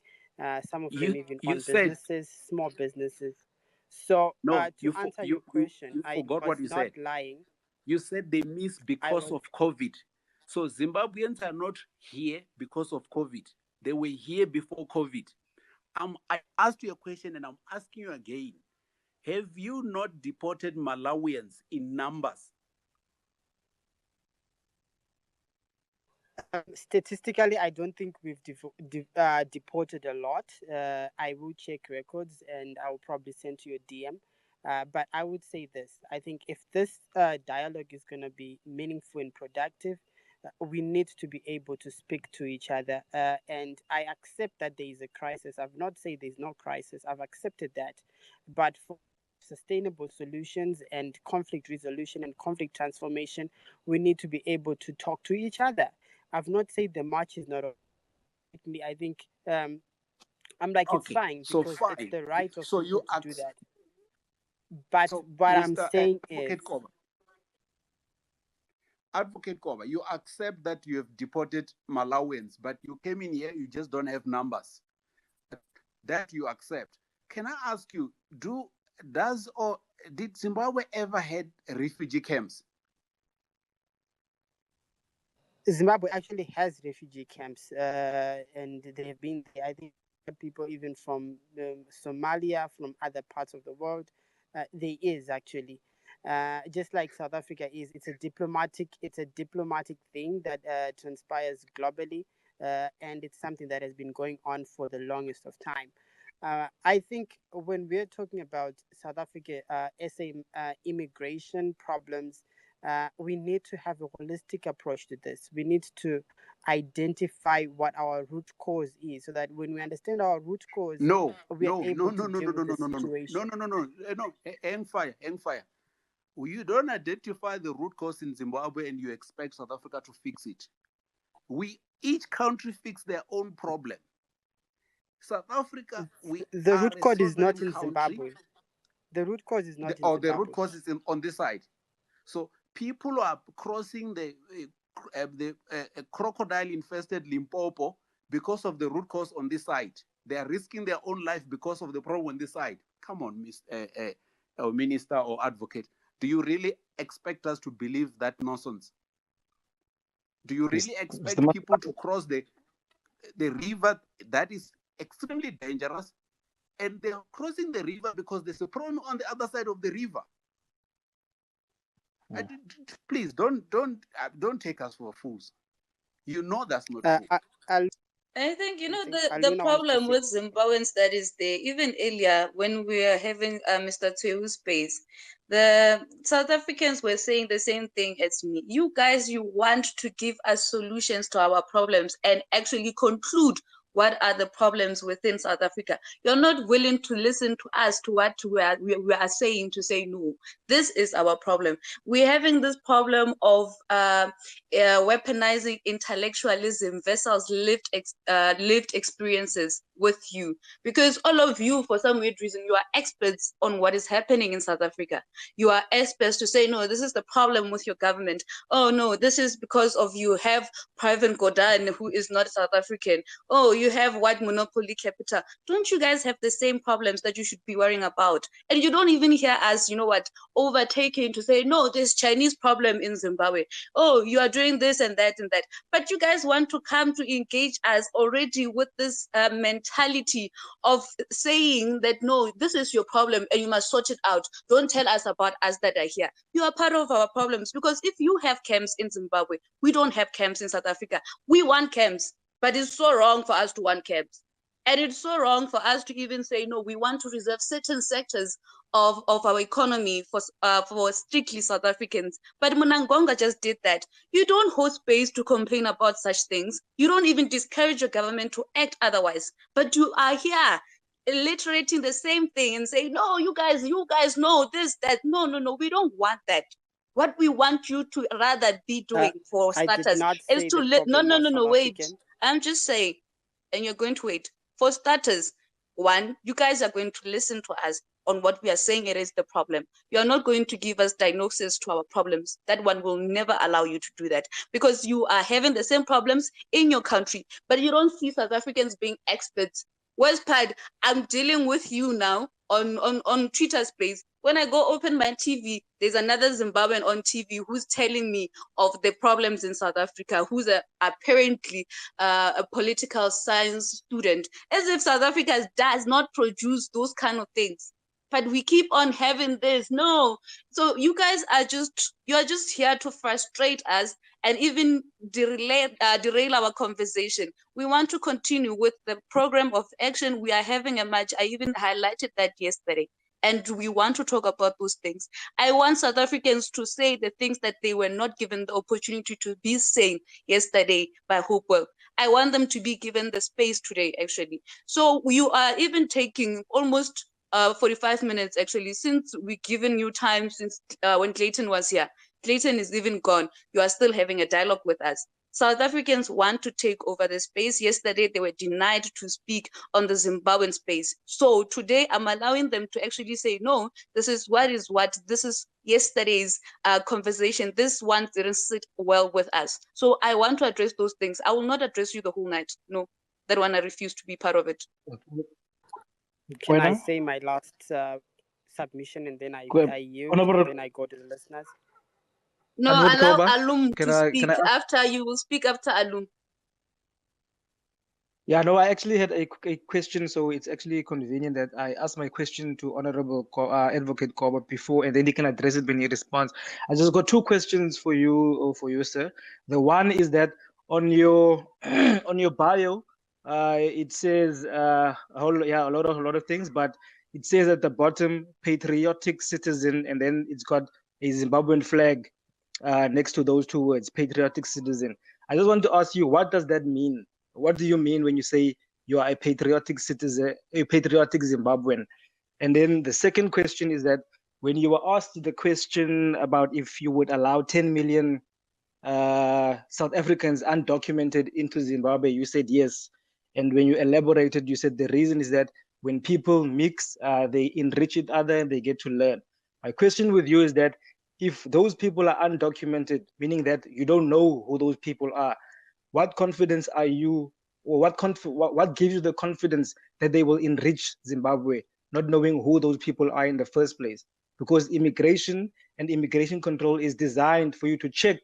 S4: some of them even
S1: You
S4: on
S1: said
S4: businesses, small businesses. So,
S1: no.
S4: to answer your question,
S1: You
S4: I
S1: forgot
S4: was
S1: what you
S4: not
S1: said.
S4: lying.
S1: You said they missed
S4: I
S1: because
S4: was
S1: of COVID. So Zimbabweans are not here because of COVID. They were here before COVID. I asked you a question and I'm asking you again. Have you not deported Malawians in numbers?
S4: Statistically, I don't think we've deported a lot. I will check records and I will probably send you a DM. But I would say this: I think if this dialogue is going to be meaningful and productive, we need to be able to speak to each other. And I accept that there is a crisis. I've not said there's no crisis. I've accepted that. But for sustainable solutions and conflict resolution and conflict transformation, we need to be able to talk to each other. I've not said the march is not me. I think I'm like it's
S1: Okay,
S4: fine
S1: so
S4: because it's
S1: fine.
S4: the right of
S1: So
S4: people
S1: you
S4: to do
S1: ask.
S4: that. But
S1: So
S4: what I'm
S1: Mr.
S4: saying is,
S1: Advocate Koba, you accept that you have deported Malawians, but you came in here, you just don't have numbers. That you accept. Can I ask you, did Zimbabwe ever had refugee camps?
S4: Zimbabwe actually has refugee camps, and they have been there. I think people even from Somalia, from other parts of the world, there is actually. Just like South Africa is, it's a diplomatic thing that transpires globally, and it's something that has been going on for the longest of time. I think when we're talking about South Africa, SA immigration problems, we need to have a holistic approach to this. We need to identify what our root cause is so that when we understand our root cause, we are able to deal with the situation.
S1: No, hang fire. You don't identify the root cause in Zimbabwe and you expect South Africa to fix it. Each country fix their own problem. South Africa,
S4: the root cause is not in
S1: country.
S4: Zimbabwe. The root cause is not in Zimbabwe.
S1: The root cause is on this side. So people are crossing the crocodile-infested Limpopo because of the root cause on this side. They are risking their own life because of the problem on this side. Come on, Minister or Advocate. Do you really expect us to believe that nonsense? Do you really expect people to cross the river that is extremely dangerous, and they're crossing the river because there's a problem on the other side of the river? Please don't take us for fools. You know that's not true.
S3: I think, the problem with Zimbabweans that is there, even earlier when we were having Mr. Tuehu's space, the South Africans were saying the same thing as me. You guys, you want to give us solutions to our problems and actually conclude what are the problems within South Africa. You're not willing to listen to us, to what we are saying, to say, no, this is our problem. We're having this problem of weaponizing intellectualism versus lived experiences with you. Because all of you, for some weird reason, you are experts on what is happening in South Africa. You are experts to say, no, this is the problem with your government. Oh, no, this is because of you have Private Godan, who is not South African. Oh, you have white monopoly capital. Don't you guys have the same problems that you should be worrying about? And you don't even hear us, overtaking to say, no, there's Chinese problem in Zimbabwe. Oh, you are doing this and that and that. But you guys want to come to engage us already with this mentality of saying that, no, this is your problem and you must sort it out. Don't tell us about us that are here. You are part of our problems, because if you have camps in Zimbabwe, we don't have camps in South Africa. We want camps. But it's so wrong for us to want cabs. And it's so wrong for us to even say, no, we want to reserve certain sectors of our economy for strictly South Africans. But Munangonga just did that. You don't hold space to complain about such things. You don't even discourage your government to act otherwise. But you are here alliterating the same thing and saying, no, you guys know this, that. No, we don't want that. What we want you to rather be doing for starters is to no, wait. I'm just saying, and you're going to wait. For starters, one, you guys are going to listen to us on what we are saying it is the problem. You are not going to give us diagnosis to our problems. That one will never allow you to do that because you are having the same problems in your country, but you don't see South Africans being experts. Where's Pride? I'm dealing with you now on Twitter space. When I go open my TV, there's another Zimbabwean on TV who's telling me of the problems in South Africa, who's apparently a political science student, as if South Africa does not produce those kind of things. But we keep on having this. No. So you guys are you're just here to frustrate us and even derail our conversation. We want to continue with the program of action. We are having a match. I even highlighted that yesterday. And we want to talk about those things. I want South Africans to say the things that they were not given the opportunity to be saying yesterday by Hopewell. I want them to be given the space today, actually. So you are even taking almost 45 minutes, actually, since we've given you time since when Clayton was here. Clayton is even gone. You are still having a dialogue with us. South Africans want to take over the space. Yesterday, they were denied to speak on the Zimbabwean space. So today, I'm allowing them to actually say, no, this is what, this is yesterday's conversation. This one didn't sit well with us. So I want to address those things. I will not address you the whole night. No, that one, I refuse to be part of it.
S4: Can I say my last submission and then I yield and then I go to the listeners?
S3: No, allow Alum to speak. After you will speak after Alum.
S5: Yeah, no, I actually had a question, so it's actually convenient that I asked my question to Honorable Advocate Corbett before, and then he can address it when he responds. I just got two questions for you, sir. The one is that on your on your bio, it says a lot of things, but it says at the bottom, patriotic citizen, and then it's got a Zimbabwean flag next to those two words, patriotic citizen. I just want to ask you, what does that mean? What do you mean when you say you are a patriotic citizen, a patriotic Zimbabwean? And then the second question is that when you were asked the question about if you would allow 10 million South Africans undocumented into Zimbabwe, you said yes. And when you elaborated, you said the reason is that when people mix, they enrich each other and they get to learn. My question with you is that if those people are undocumented, meaning that you don't know who those people are, what confidence are you, or what gives you the confidence that they will enrich Zimbabwe, not knowing who those people are in the first place? Because immigration and immigration control is designed for you to check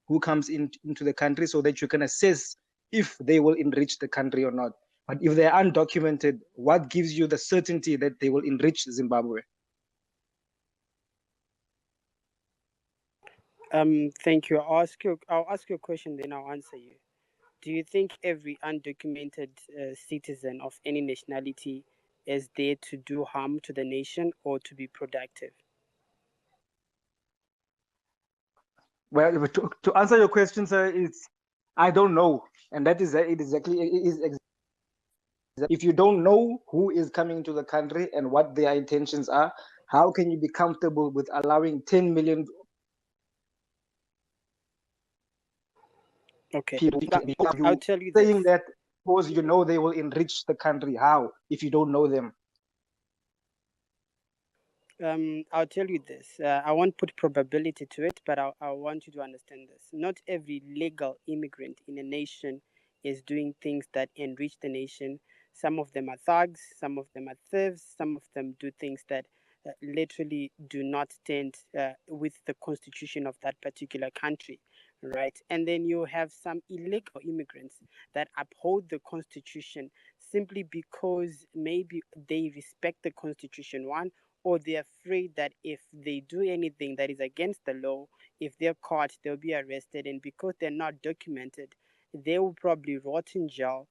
S5: who comes into the country so that you can assess if they will enrich the country or not. But if they're undocumented, what gives you the certainty that they will enrich Zimbabwe?
S4: Thank you. I'll ask you a question, then I'll answer you. Do you think every undocumented citizen of any nationality is there to do harm to the nation or to be productive?
S5: Well, to answer your question, sir, it's I don't know, and that is exactly if you don't know who is coming to the country and what their intentions are, how can you be comfortable with allowing 10 million people
S4: I'll tell you
S5: saying
S4: this.
S5: that because you know they will enrich the country? How, if you don't know them?
S4: I'll tell you this. I won't put probability to it, but I want you to understand this. Not every legal immigrant in a nation is doing things that enrich the nation. Some of them are thugs, some of them are thieves, some of them do things that literally do not stand with the constitution of that particular country, right? And then you have some illegal immigrants that uphold the constitution simply because maybe they respect the constitution, one, or they're afraid that if they do anything that is against the law, if they're caught, they'll be arrested. And because they're not documented, they will probably rot in jail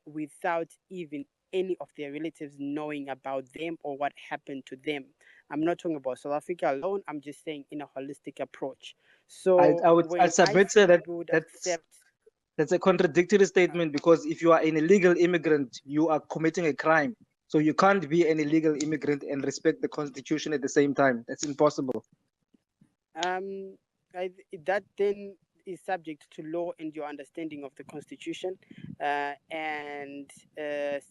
S4: without even any of their relatives knowing about them or what happened to them. I'm not talking about South Africa alone. I'm just saying in a holistic approach. So
S5: I'd
S4: when I
S5: submit,
S4: say
S5: sir, that
S4: we would
S5: that's
S4: accept,
S5: a contradictory statement, because if you are an illegal immigrant, you are committing a crime. So you can't be an illegal immigrant and respect the Constitution at the same time. That's impossible.
S4: that then is subject to law and your understanding of the Constitution, and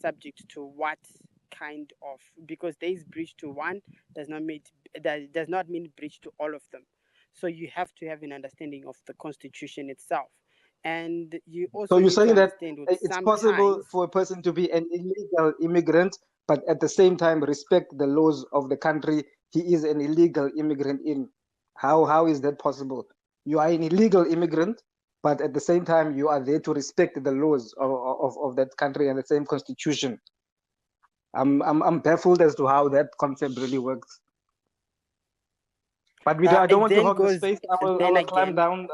S4: subject to what kind of, because there is breach to one does not mean breach to all of them. So you have to have an understanding of the Constitution itself, and you
S5: So
S4: also
S5: you're
S4: need to
S5: saying that
S4: understand with
S5: it's possible
S4: sometimes.
S5: for a person to be an illegal immigrant, but at the same time respect the laws of the country he is an illegal immigrant in. How is that possible? You are an illegal immigrant, but at the same time you are there to respect the laws of that country and the same constitution. I'm baffled as to how that concept really works. But I don't
S4: It
S5: want to
S4: then
S5: hog the
S4: goes
S5: space. I
S4: then
S5: will climb
S4: again.
S5: down.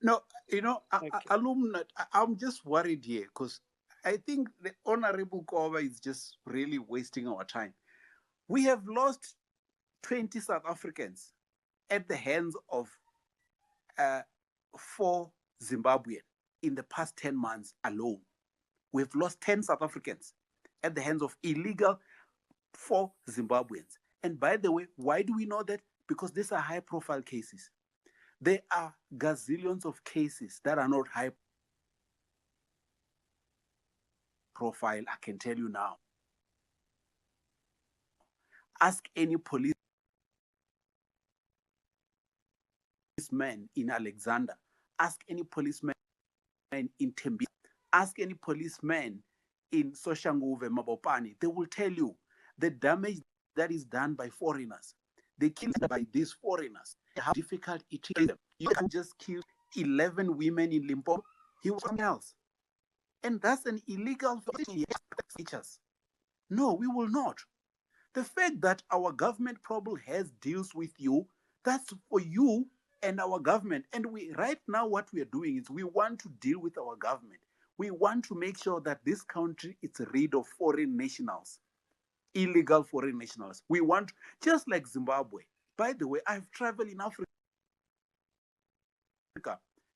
S1: No, you know,
S4: Okay.
S1: alumni, I'm just worried here because I think the Honorable Koba is just really wasting our time. We have lost 20 South Africans at the hands of 4 Zimbabwean in the past 10 months alone. We've lost 10 South Africans at the hands of illegal 4 Zimbabweans. And by the way, why do we know that? Because these are high profile cases. There are gazillions of cases that are not high profile, I can tell you now. Ask any policeman in Alexander. Ask any policeman in Tembisa. Ask any policeman in Soshanguve, Mabopani. They will tell you the damage that is done by foreigners. They kill by these foreigners. How difficult it is. You can't just kill 11 women in Limpopo. He was something else. And that's an illegal features. No, we will not. The fact that our government probably has deals with you, that's for you and our government. And we right now what we are doing is we want to deal with our government. We want to make sure that this country is rid of foreign nationals, illegal foreign nationals. We want, just like Zimbabwe. By the way, I've traveled in Africa.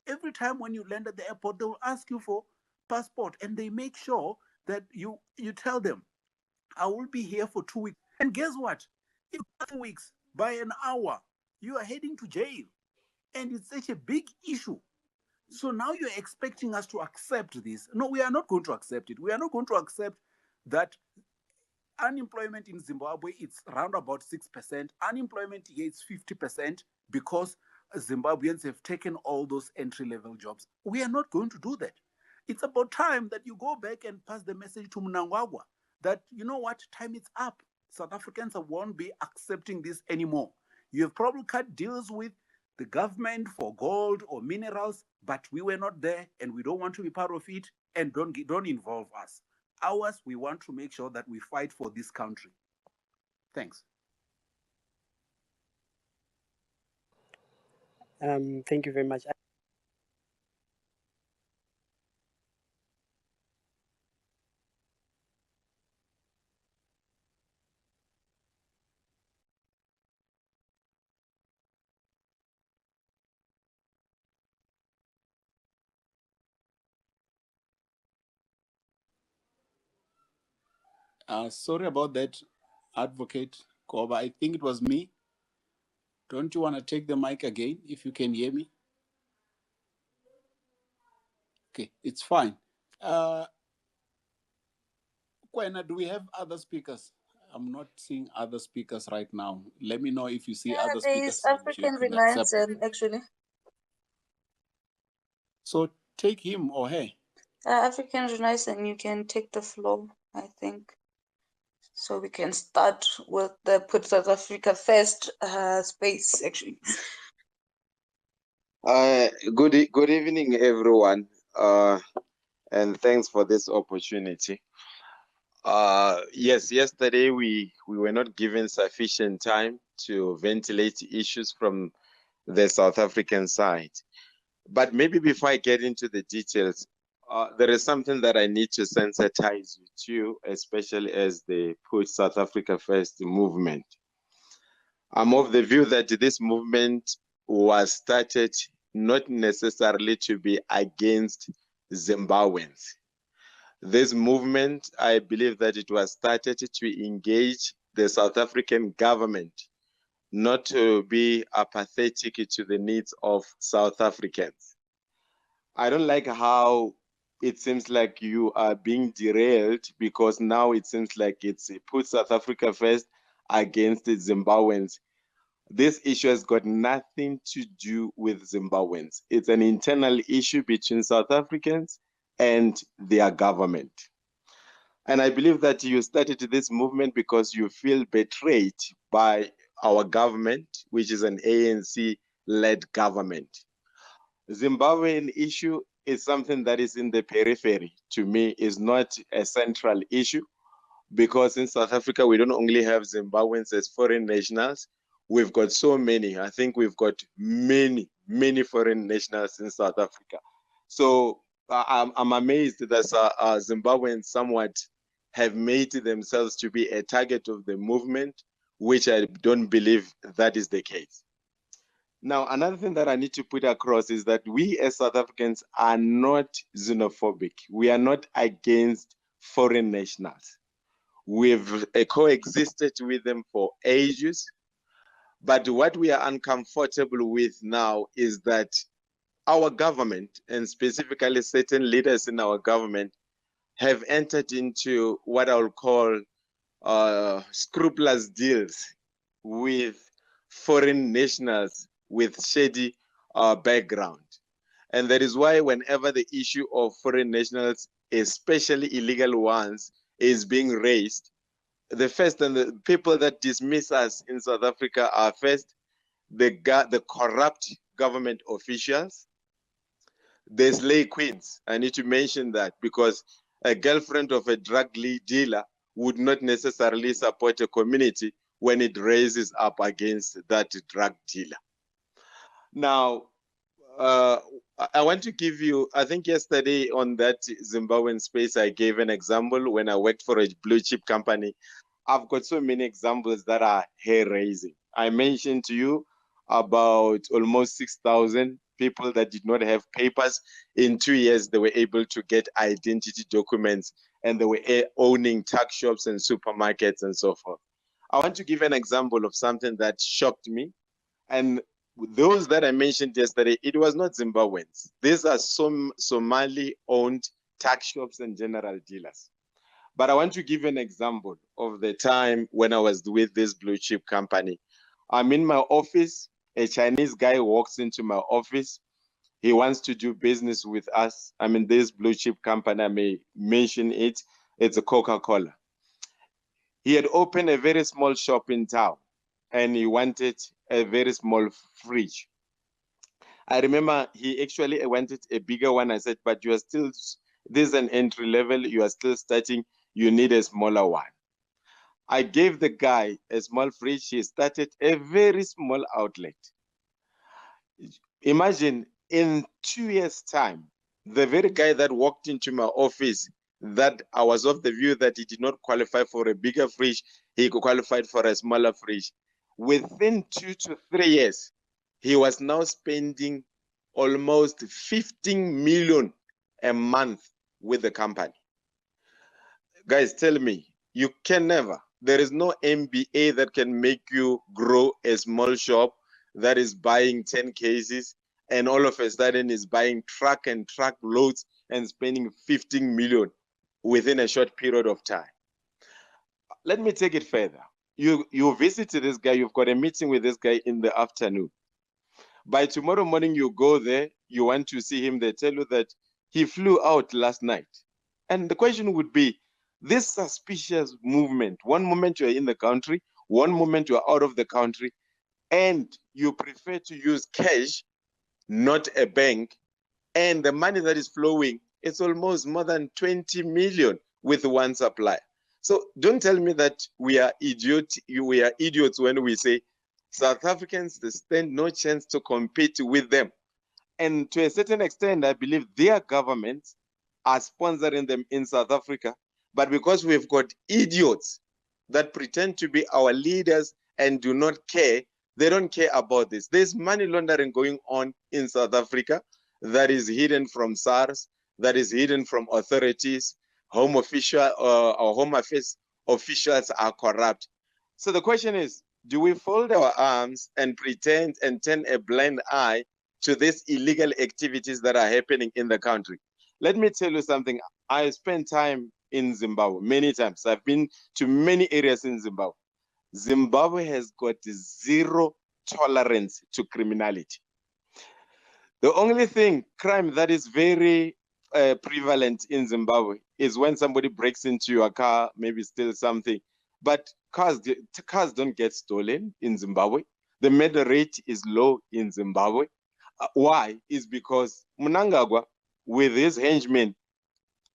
S1: Every time when you land at the airport, they will ask you for passport, and they make sure that you tell them, I will be here for 2 weeks. And guess what? In 2 weeks, by an hour, you are heading to jail. And it's such a big issue. So now you're expecting us to accept this. No, we are not going to accept it. We are not going to accept that unemployment in Zimbabwe is around about 6%. Unemployment here is 50% because Zimbabweans have taken all those entry-level jobs. We are not going to do that. It's about time that you go back and pass the message to Mnangagwa that, you know what, time is up. South Africans won't be accepting this anymore. You have probably cut deals with the government for gold or minerals, but we were not there and we don't want to be part of it, and don't involve us. Ours, we want to make sure that we fight for this country. Thanks.
S4: Thank you very much.
S1: Sorry about that, Advocate Koba. I think it was me. Don't you want to take the mic again if you can hear me? Okay, it's fine. Kwena, do we have other speakers? I'm not seeing other speakers right now. Let me know if you see other
S3: There is
S1: speakers which you
S3: African
S1: could accept.
S3: Renaissance, actually.
S1: So take him or her.
S3: African Renaissance, you can take the floor, I think. So we can start with the Put South Africa First space, actually.
S6: Good evening, everyone, and thanks for this opportunity. Yes, yesterday we were not given sufficient time to ventilate issues from the South African side. But maybe before I get into the details, there is something that I need to sensitize with you, especially as the Put South Africa First movement. I'm of the view that this movement was started not necessarily to be against Zimbabweans. This movement, I believe that it was started to engage the South African government, not to be apathetic to the needs of South Africans. I don't like how it seems like you are being derailed, because now it seems like it's Put South Africa First against the Zimbabweans. This issue has got nothing to do with Zimbabweans. It's an internal issue between South Africans and their government. And I believe that you started this movement because you feel betrayed by our government, which is an ANC-led government. Zimbabwean issue is something that is in the periphery. To me, is not a central issue, because in South Africa, we don't only have Zimbabweans as foreign nationals. We've got so many. I think we've got many foreign nationals in South Africa. So I'm amazed that Zimbabweans somewhat have made themselves to be a target of the movement, which I don't believe that is the case. Now, another thing that I need to put across is that we as South Africans are not xenophobic. We are not against foreign nationals. We've coexisted with them for ages. But what we are uncomfortable with now is that our government, and specifically certain leaders in our government, have entered into what I will call scrupulous deals with foreign nationals with shady background. And that is why whenever the issue of foreign nationals, especially illegal ones, is being raised, the first and the people that dismiss us in South Africa are first the corrupt government officials, the slay queens. I need to mention that, because a girlfriend of a drug dealer would not necessarily support a community when it raises up against that drug dealer. Now, I want to give you, I think yesterday on that Zimbabwean space, I gave an example when I worked for a blue chip company. I've got so many examples that are hair-raising. I mentioned to you about almost 6,000 people that did not have papers. In 2 years, they were able to get identity documents, and they were owning tuck shops and supermarkets and so forth. I want to give an example of something that shocked me. And those that I mentioned yesterday, it was not Zimbabweans. These are some Somali-owned tuck shops and general dealers. But I want to give you an example of the time when I was with this blue chip company. I'm in my office. A Chinese guy walks into my office. He wants to do business with us. I mean, this blue chip company, I may mention it. It's a Coca-Cola. He had opened a very small shop in town, and he wanted a very small fridge. I remember he actually wanted a bigger one. I said, but you are still, this is an entry level. You are still starting. You need a smaller one. I gave the guy a small fridge. He started a very small outlet. Imagine in 2 years' time, the very guy that walked into my office, that I was of the view that he did not qualify for a bigger fridge, he qualified for a smaller fridge. Within 2 to 3 years, he was now spending almost 15 million a month with the company. Guys, tell me, you can never, there is no MBA that can make you grow a small shop that is buying 10 cases and all of a sudden is buying truck and truck loads and spending 15 million within a short period of time. Let me take it further. You visit this guy, you've got a meeting with this guy in the afternoon. By tomorrow morning, you go there, you want to see him, they tell you that he flew out last night. And the question would be, this suspicious movement, one moment you're in the country, one moment you're out of the country, and you prefer to use cash, not a bank, and the money that is flowing, it's almost more than 20 million with one supplier. So don't tell me that we are idiots when we say South Africans stand no chance to compete with them. And to a certain extent, I believe their governments are sponsoring them in South Africa. But because we've got idiots that pretend to be our leaders and do not care, they don't care about this. There's money laundering going on in South Africa that is hidden from SARS, that is hidden from authorities. Home Affairs officials are corrupt. So the question is, do we fold our arms and pretend and turn a blind eye to these illegal activities that are happening in the country? Let me tell you something. I spent time in Zimbabwe many times. I've been to many areas in Zimbabwe. Zimbabwe has got zero tolerance to criminality. The only crime that is very prevalent in Zimbabwe is when somebody breaks into your car, maybe steals something. But cars don't get stolen in Zimbabwe. The murder rate is low in Zimbabwe. Why? Is because Mnangagwa, with his henchmen,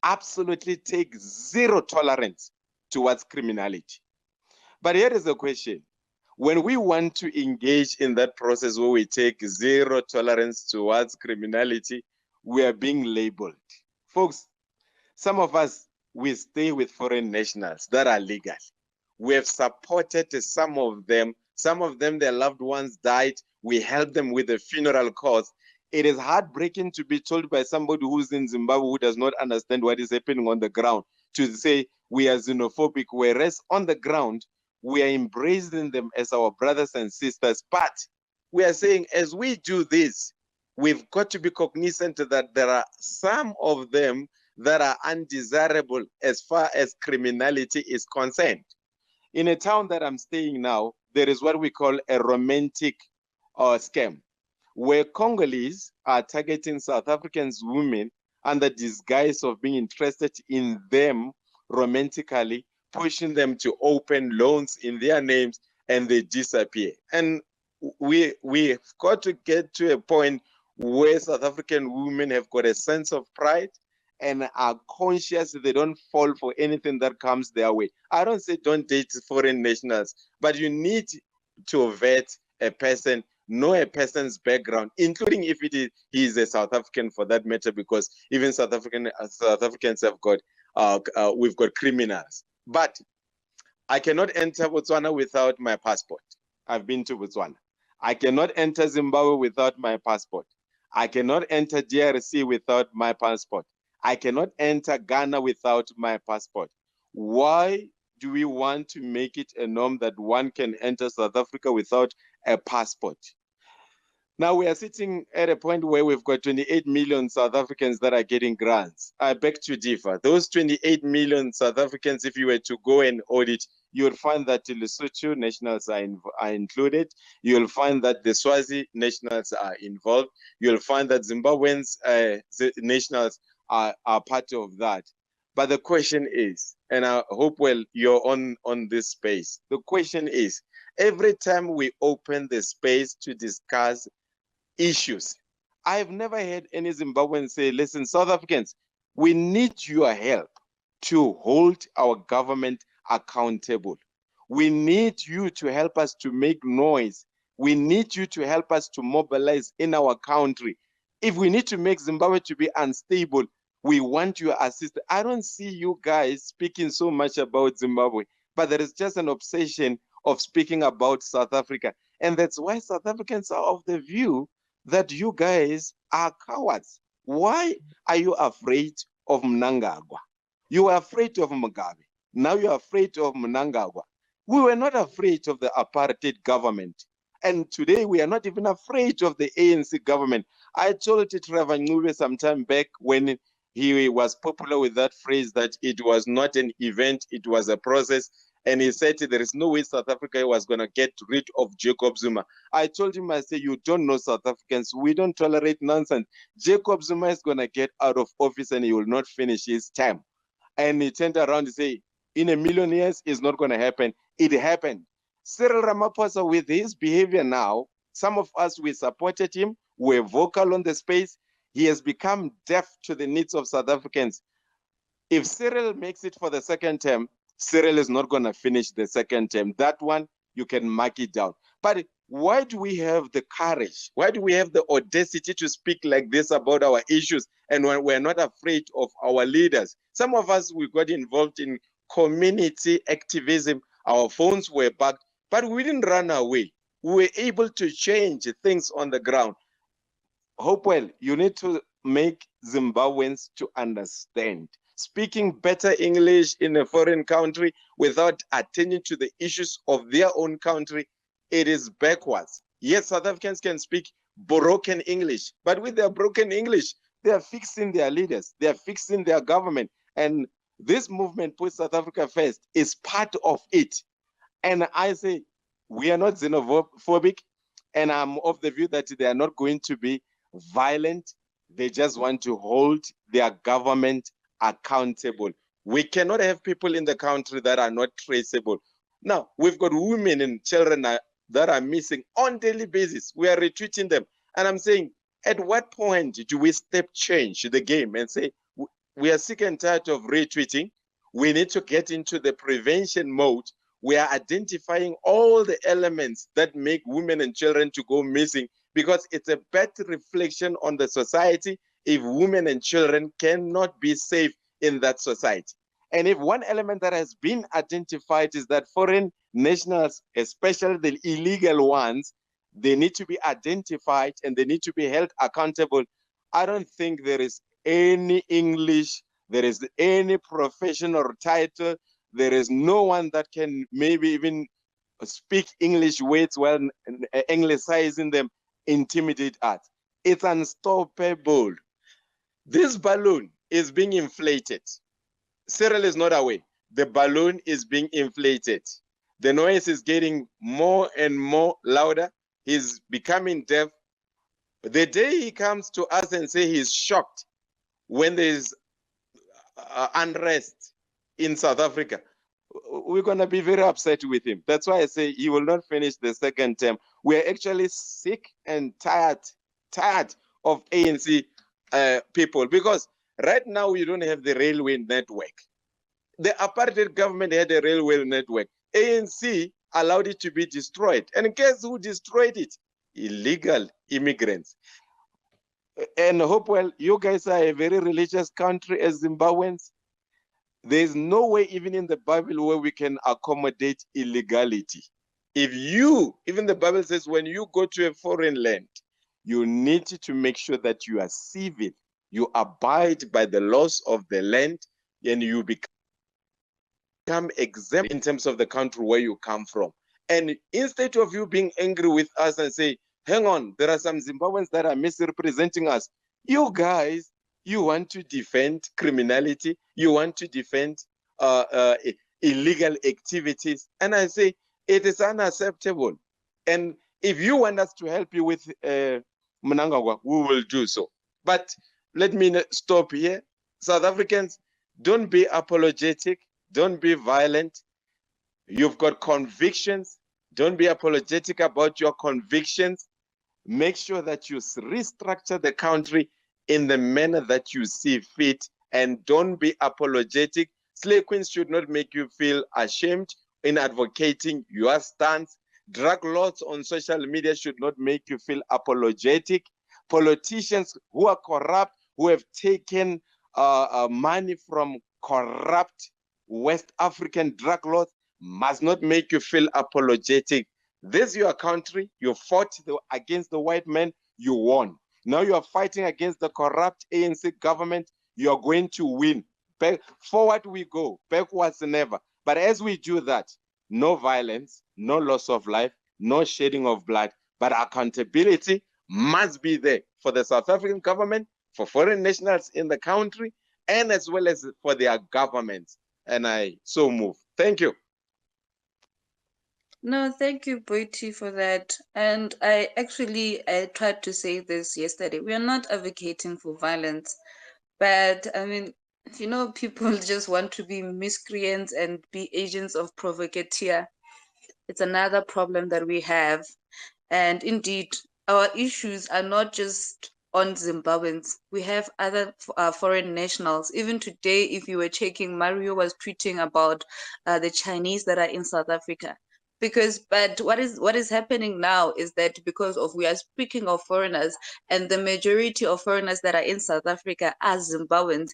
S6: absolutely take zero tolerance towards criminality. But here is the question. When we want to engage in that process where we take zero tolerance towards criminality, we are being labeled. Folks, some of us, we stay with foreign nationals that are legal. We have supported some of them. Some of them, their loved ones died. We helped them with the funeral costs. It is heartbreaking to be told by somebody who's in Zimbabwe who does not understand what is happening on the ground to say we are xenophobic, whereas on the ground, we are embracing them as our brothers and sisters. But we are saying, as we do this, we've got to be cognizant that there are some of them that are undesirable as far as criminality is concerned. In a town that I'm staying now, there is what we call a romantic scam, where Congolese are targeting South Africans women under disguise of being interested in them romantically, pushing them to open loans in their names, and they disappear. And we've got to get to a point where South African women have got a sense of pride and are conscious they don't fall for anything that comes their way. I don't say don't date foreign nationals, but you need to vet a person, know a person's background, including if he is a South African for that matter, because even South Africans have got, we've got criminals. But I cannot enter Botswana without my passport. I've been to Botswana. I cannot enter Zimbabwe without my passport. I cannot enter DRC without my passport. I cannot enter Ghana without my passport. Why do we want to make it a norm that one can enter South Africa without a passport? Now we are sitting at a point where we've got 28 million South Africans that are getting grants. I beg to differ. Those 28 million South Africans, if you were to go and audit, you'll find that the Lesotho nationals are included. You'll find that the Swazi nationals are involved. You'll find that Zimbabweans nationals are part of that. But the question is, and I hope, well, you're on this space. The question is, every time we open the space to discuss issues, I've never heard any Zimbabwean say, listen, South Africans, we need your help to hold our government accountable. We need you to help us to make noise. We need you to help us to mobilize in our country. If we need to make Zimbabwe to be unstable, we want your assistance. I don't see you guys speaking so much about Zimbabwe, but there is just an obsession of speaking about South Africa. And that's why South Africans are of the view that you guys are cowards. Why are you afraid of Mnangagwa? You were afraid of Mugabe. Now you're afraid of Mnangagwa. We were not afraid of the apartheid government. And today we are not even afraid of the ANC government. I told Trevor Ncube some time back when he was popular with that phrase that it was not an event, it was a process. And he said there is no way South Africa was going to get rid of Jacob Zuma. I told him, I said, you don't know South Africans. We don't tolerate nonsense. Jacob Zuma is going to get out of office and he will not finish his term. And he turned around and said, in a million years, it's not going to happen. It happened. Cyril Ramaphosa, with his behavior now, some of us, we supported him. We're vocal on the space. He has become deaf to the needs of South Africans. If Cyril makes it for the second term, Cyril is not going to finish the second term. That one, you can mark it down. But why do we have the courage? Why do we have the audacity to speak like this about our issues? And when we're not afraid of our leaders, some of us, we got involved in community activism. Our phones were bugged, but we didn't run away. We were able to change things on the ground. Hopewell, you need to make Zimbabweans to understand. Speaking better English in a foreign country without attending to the issues of their own country, it is backwards. Yes, South Africans can speak broken English, but with their broken English, they are fixing their leaders, they are fixing their government. And this movement, Put South Africa First, is part of it. And I say, we are not xenophobic, and I'm of the view that they are not going to be violent. They just want to hold their government accountable. We cannot have people in the country that are not traceable. Now, we've got women and children that are missing on daily basis. We are retweeting them. And I'm saying, at what point do we step change the game and say, we are sick and tired of retweeting. We need to get into the prevention mode. We are identifying all the elements that make women and children to go missing, because it's a bad reflection on the society if women and children cannot be safe in that society. And if one element that has been identified is that foreign nationals, especially the illegal ones, they need to be identified and they need to be held accountable. I don't think there is any English, there is any profession or title, there is no one that can maybe even speak English words while anglicizing them, intimidate us. It's unstoppable. This balloon is being inflated. Cyril is not away. The balloon is being inflated. The noise is getting more and more louder. He's becoming deaf. The day he comes to us and say he's shocked when there's unrest in South Africa, we're going to be very upset with him. That's why I say he will not finish the second term. We're actually sick and tired of ANC people, because right now we don't have the railway network. The apartheid government had a railway network. ANC allowed it to be destroyed. And guess who destroyed it? Illegal immigrants. And Hopewell, you guys are a very religious country as Zimbabweans. There's no way even in the Bible where we can accommodate illegality. Even the Bible says when you go to a foreign land, you need to make sure that you are civil, you abide by the laws of the land, and you become exempt in terms of the country where you come from. And instead of you being angry with us and say, hang on, there are some Zimbabweans that are misrepresenting us, you guys, you want to defend criminality, you want to defend illegal activities. And I say, it is unacceptable. And if you want us to help you with Mnangagwa, we will do so. But let me stop here. South Africans, don't be apologetic, don't be violent. You've got convictions. Don't be apologetic about your convictions. Make sure that you restructure the country in the manner that you see fit, and don't be apologetic. Slay queens should not make you feel ashamed in advocating your stance. Drug laws on social media should not make you feel apologetic. Politicians who are corrupt, who have taken money from corrupt West African drug lords, must not make you feel apologetic. This is your country. You fought against the white man. You won. Now you are fighting against the corrupt ANC government. You are going to win. Forward we go, backwards never. But as we do that, no violence, no loss of life, no shedding of blood, but accountability must be there for the South African government, for foreign nationals in the country, and as well as for their governments. And I so move. Thank you.
S3: No, thank you, Boiti, for that. And I tried to say this yesterday. We are not advocating for violence, but I mean, people just want to be miscreants and be agents of provocateur. It's another problem that we have. And indeed, our issues are not just on Zimbabweans. We have other foreign nationals. Even today, if you were checking, Mario was tweeting about the Chinese that are in South Africa. But what is happening now is that because of we are speaking of foreigners, and the majority of foreigners that are in South Africa are Zimbabweans,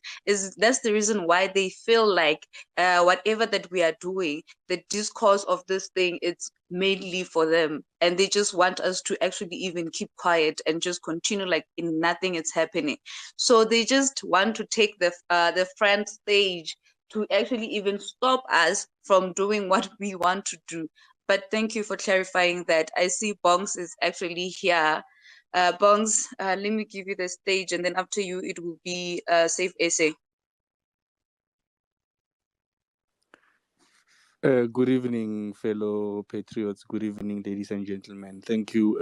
S3: that's the reason why they feel like whatever that we are doing, the discourse of this thing, it's mainly for them, and they just want us to actually even keep quiet and just continue like in nothing is happening. So they just want to take the front stage to actually even stop us from doing what we want to do. But thank you for clarifying that. I see Bongs is actually here. Bongs, let me give you the stage, and then after you, it will be a safe essay.
S7: Good evening, fellow patriots. Good evening, ladies and gentlemen. Thank you,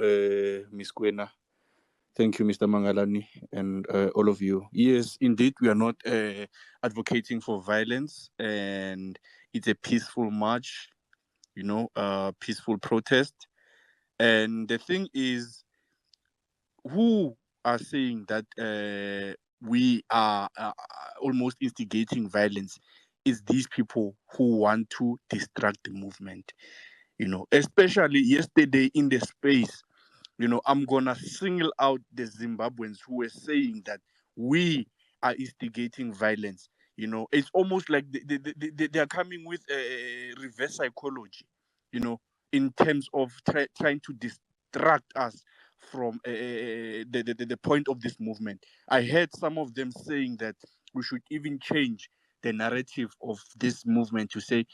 S7: Ms. Kwena. Thank you, Mr. Mangalani, and all of you. Yes, indeed, we are not advocating for violence, and it's a peaceful march, peaceful protest. And the thing is, who are saying that we are almost instigating violence is these people who want to distract the movement. Especially yesterday in the space, I'm gonna single out the Zimbabweans who were saying that we are instigating violence. It's almost like they are coming with a reverse psychology, you know, in terms of trying to distract us from the point of this movement. I heard some of them saying that we should even change the narrative of this movement to say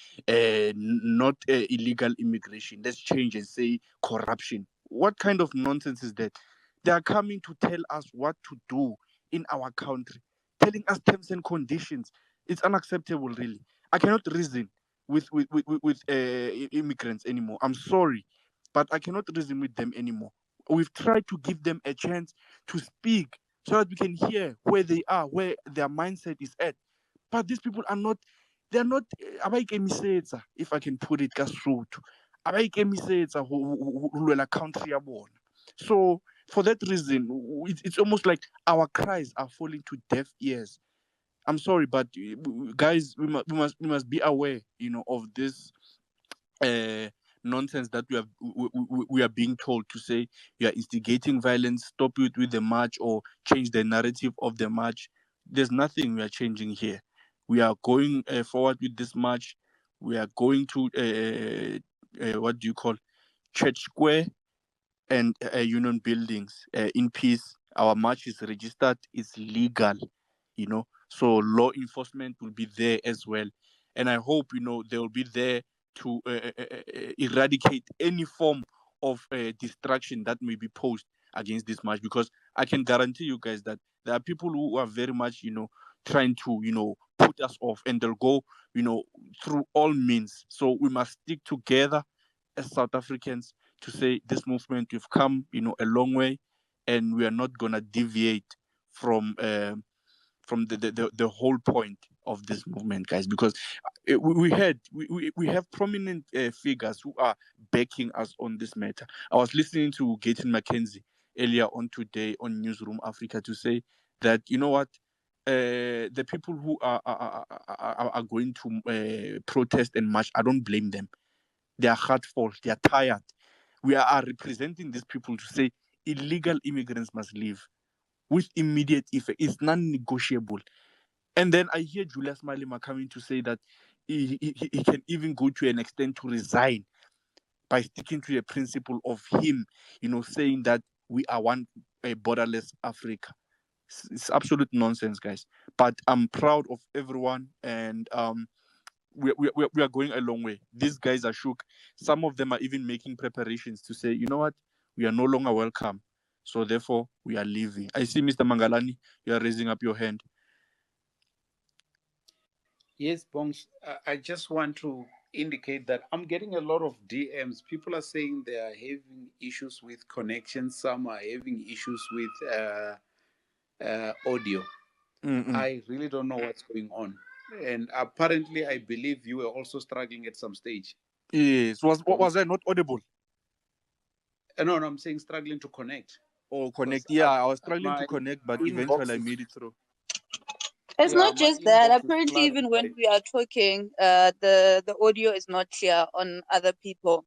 S7: not illegal immigration. Let's change and say corruption. What kind of nonsense is that? They are coming to tell us what to do in our country, telling us terms and conditions. It's unacceptable, really. I cannot reason with immigrants anymore. I'm sorry, but I cannot reason with them anymore. We've tried to give them a chance to speak so that we can hear where they are, where their mindset is at. But these people are not, they're not, abaikemisetsa, if I can put it ka Sotho. Abaikemisetsa ho lwela country ya bona. So for that reason, it's almost like our cries are falling to deaf ears. I'm sorry, but guys, we must be aware, of this nonsense that we are being told to say you are instigating violence, stop it with the march, or change the narrative of the march. There's nothing we are changing here. We are going forward with this march. We are going to what do you call Church Square and union buildings in peace. Our march is registered, it's legal, so law enforcement will be there as well. And I hope, they will be there to eradicate any form of distraction that may be posed against this march, because I can guarantee you guys that there are people who are very much, trying to, put us off, and they'll go, through all means. So we must stick together as South Africans to say this movement, we've come, a long way, and we are not gonna deviate from the whole point of this movement, guys, because we have prominent figures who are backing us on this matter. I was listening to Gayton McKenzie earlier on today on Newsroom Africa to say that, you know what, the people who are going to protest and march, I don't blame them. They are hurtful, they are tired. We are representing these people to say illegal immigrants must leave with immediate effect. It's non-negotiable. And then I hear Julius Malema coming to say that he can even go to an extent to resign by sticking to the principle of him, saying that we are one borderless Africa. It's absolute nonsense, guys. But I'm proud of everyone, and we are going a long way. These guys are shook. Some of them are even making preparations to say, you know what, we are no longer welcome. So therefore, we are leaving. I see Mr. Mangalani, you are raising up your hand.
S1: Yes, Bongs. I just want to indicate that I'm getting a lot of DMs. People are saying they are having issues with connection. Some are having issues with audio.
S7: Mm-mm.
S1: I really don't know what's going on. And apparently, I believe you were also struggling at some stage.
S7: Yes. Was I not audible?
S1: No, I'm saying struggling to connect.
S7: Oh, connect. Yeah, I was struggling to connect, but eventually I made it through.
S3: It's not just that. Apparently, even when we are talking, the audio is not clear on other people.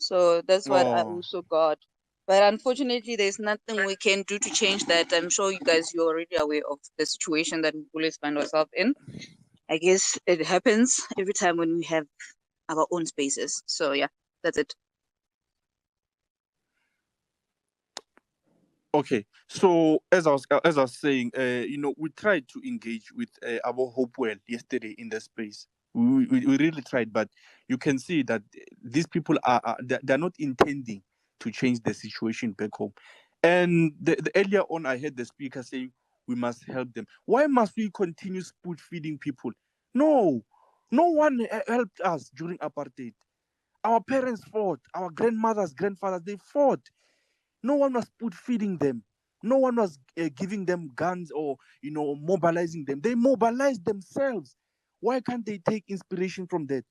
S3: So that's what I
S7: Oh,
S3: also got. But unfortunately, there's nothing we can do to change that. I'm sure you guys, you're already aware of the situation that we always find ourselves in. I guess it happens every time when we have our own spaces. So yeah, that's it.
S7: okay. So as I was saying, we tried to engage with our Hopewell yesterday in the space. We really tried, but you can see that these people they're not intending to change the situation back home. And the earlier on, I heard the speaker saying we must help them. Why must we continue spoon feeding people? No, no one helped us during apartheid. Our parents fought. Our grandmothers, grandfathers, they fought. No one was put feeding them. No one was giving them guns or mobilizing them. They mobilized themselves. Why can't they take inspiration from that?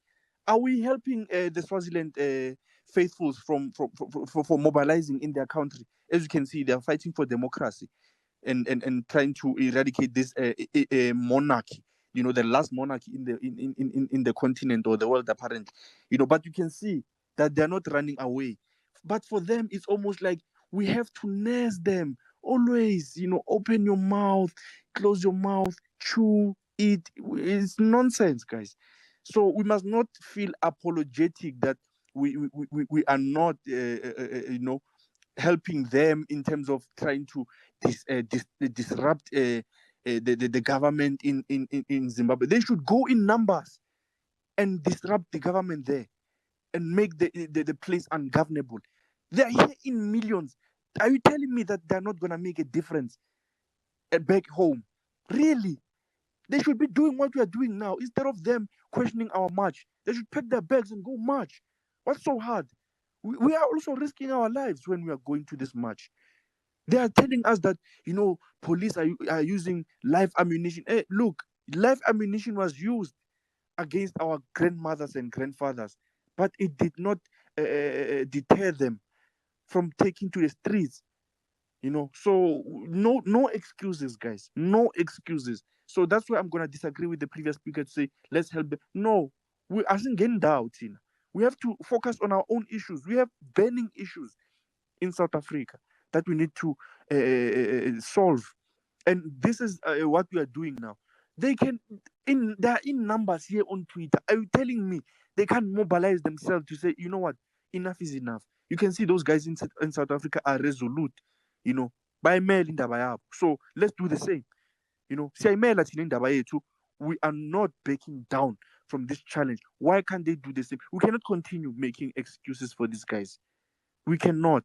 S7: Are we helping the Swaziland faithfuls for mobilizing in their country? As you can see, they are fighting for democracy and trying to eradicate this monarchy. The last monarchy in the continent or the world, apparently. But you can see that they're not running away. But for them, it's almost like we have to nurse them always. Open your mouth, close your mouth, chew, eat. It's nonsense, guys. So we must not feel apologetic that we are not helping them in terms of trying to disrupt the government in Zimbabwe. They should go in numbers and disrupt the government there and make the place ungovernable. They're here in millions. Are you telling me that they're not going to make a difference back home? Really? They should be doing what we are doing now instead of them questioning our march. They should pack their bags and go march. What's so hard? We are also risking our lives when we are going to this march. They are telling us that police are using live ammunition. Hey, look, live ammunition was used against our grandmothers and grandfathers, but it did not deter them from taking to the streets. So no excuses, guys. No excuses. So that's why I'm gonna disagree with the previous speaker to say let's help them. No, we aren't getting doubt in. We have to focus on our own issues. We have burning issues in South Africa that we need to solve. And this is what we are doing now. They are in numbers here on Twitter. Are you telling me they can't mobilize themselves to say, you know what, enough is enough? You can see those guys in South Africa are resolute, by mail in Dabayab. So let's do the same. Siyayimela thina indaba yethu. We are not backing down from this challenge. Why can't they do the same? We cannot continue making excuses for these guys. We cannot.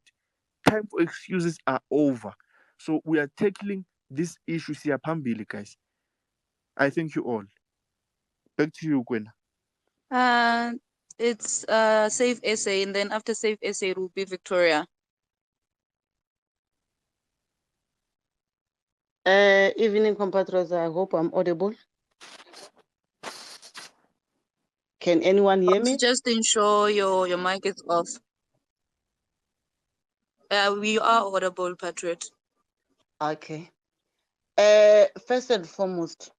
S7: Time for excuses are over. So we are tackling this issue here, Pambili, guys. I thank you all. Back to you, Gwen.
S3: It's Safe Essay, and then after Safe Essay, it will be Victoria.
S8: Evening, compatriots. I hope I'm audible. Can anyone hear me?
S3: Just ensure your mic is off. We are audible, Patriot.
S8: Okay. First and foremost,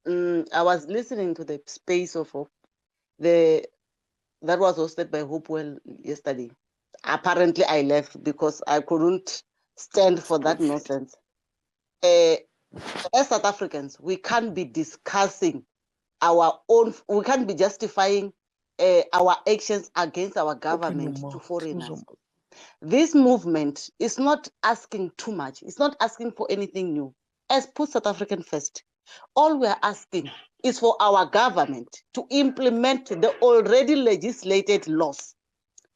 S8: I was listening to the space of that was hosted by Hopewell yesterday. Apparently, I left because I couldn't stand for that nonsense. As South Africans, we can't be discussing our own. We can't be justifying our actions against our government to foreigners. This movement is not asking too much. It's not asking for anything new. As put South African first, all we are asking is for our government to implement the already legislated laws.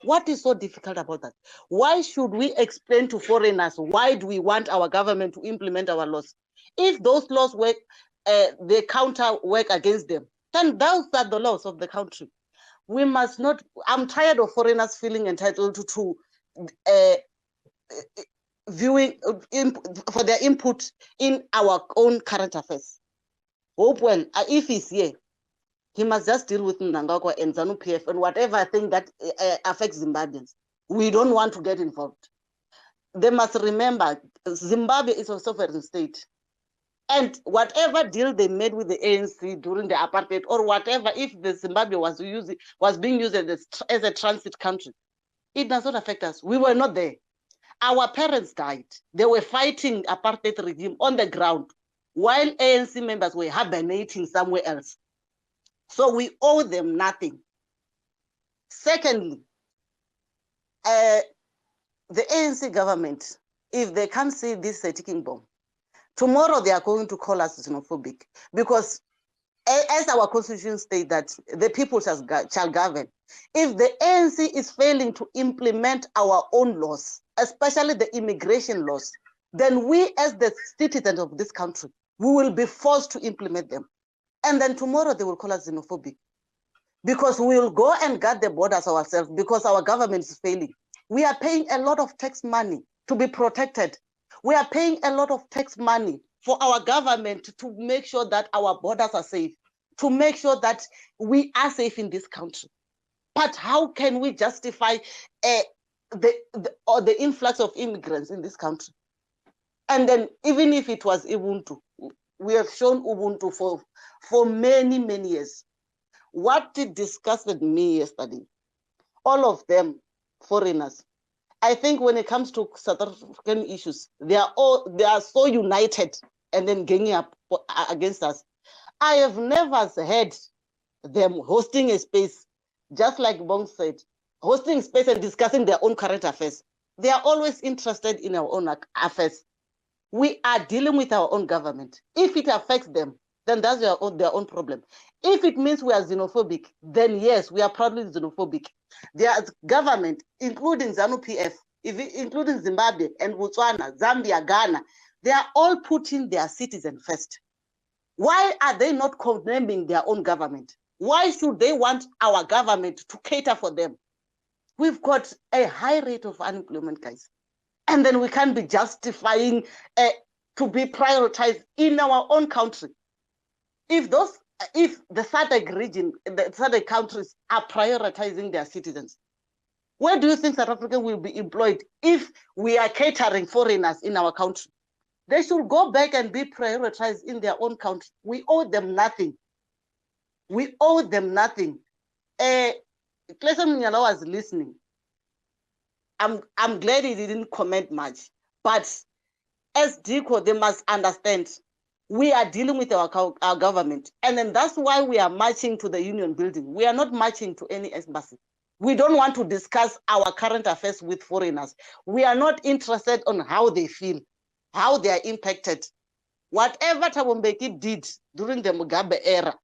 S8: What is so difficult about that? Why should we explain to foreigners why do we want our government to implement our laws? If those laws work, they counter work against them, then those are the laws of the country. We must not. I'm tired of foreigners feeling entitled to viewing for their input in our own current affairs. Hopewell, if he's here, he must just deal with Mnangagwa and ZANU-PF and whatever thing that affects Zimbabweans. We don't want to get involved. They must remember Zimbabwe is a sovereign state. And whatever deal they made with the ANC during the apartheid or whatever, if the Zimbabwe was being used as a transit country, It does not affect us. We were not there. Our parents died. They were fighting apartheid regime on the ground while ANC members were hibernating somewhere else. So we owe them nothing. Secondly, the ANC government, if they can't see this ticking bomb, tomorrow they are going to call us xenophobic, because as our constitution states that the people shall govern. If the ANC is failing to implement our own laws, especially the immigration laws, then we as the citizens of this country, we will be forced to implement them. And then tomorrow they will call us xenophobic, because we will go and guard the borders ourselves because our government is failing. We are paying a lot of tax money to be protected. We are paying a lot of tax money for our government to make sure that our borders are safe, to make sure that we are safe in this country. But how can we justify the influx of immigrants in this country? And then even if it was Ubuntu, we have shown Ubuntu for many, many years. What disgusted me yesterday, all of them foreigners, I think when it comes to South African issues, they are so united and then ganging up against us. I have never heard them hosting a space, just like Bong said, hosting space and discussing their own current affairs. They are always interested in our own affairs. We are dealing with our own government. If it affects them, then that's their own problem. If it means we are xenophobic, then yes, we are probably xenophobic. Their government, including ZANU-PF, including Zimbabwe and Botswana, Zambia, Ghana, they are all putting their citizens first. Why are they not condemning their own government? Why should they want our government to cater for them? We've got a high rate of unemployment, guys. And then we can't be justifying to be prioritized in our own country. If the SADC region, the SADC countries are prioritizing their citizens, where do you think South Africa will be employed if we are catering foreigners in our country? They should go back and be prioritized in their own country. We owe them nothing. We owe them nothing. Clayton Mnyala was listening. I'm glad he didn't comment much, but as DICO, they must understand we are dealing with our government, and then that's why we are marching to the union building. We are not marching to any embassy. We don't want to discuss our current affairs with foreigners. We are not interested on how they feel, how they are impacted. Whatever Thabo Mbeki did during the Mugabe era,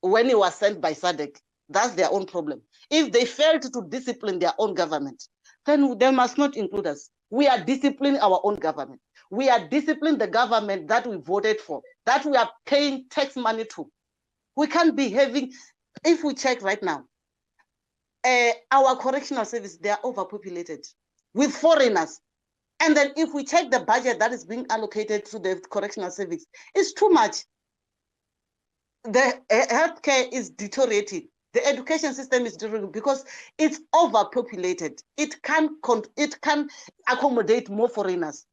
S8: when he was sent by SADC, that's their own problem. If they failed to discipline their own government, then they must not include us. We are disciplining our own government. We are disciplining the government that we voted for, that we are paying tax money to. We can't be having, if we check right now, our correctional service, they are overpopulated with foreigners. And then if we check the budget that is being allocated to the correctional service, it's too much. The healthcare is deteriorating. The education system is deteriorating because it's overpopulated. It can accommodate more foreigners.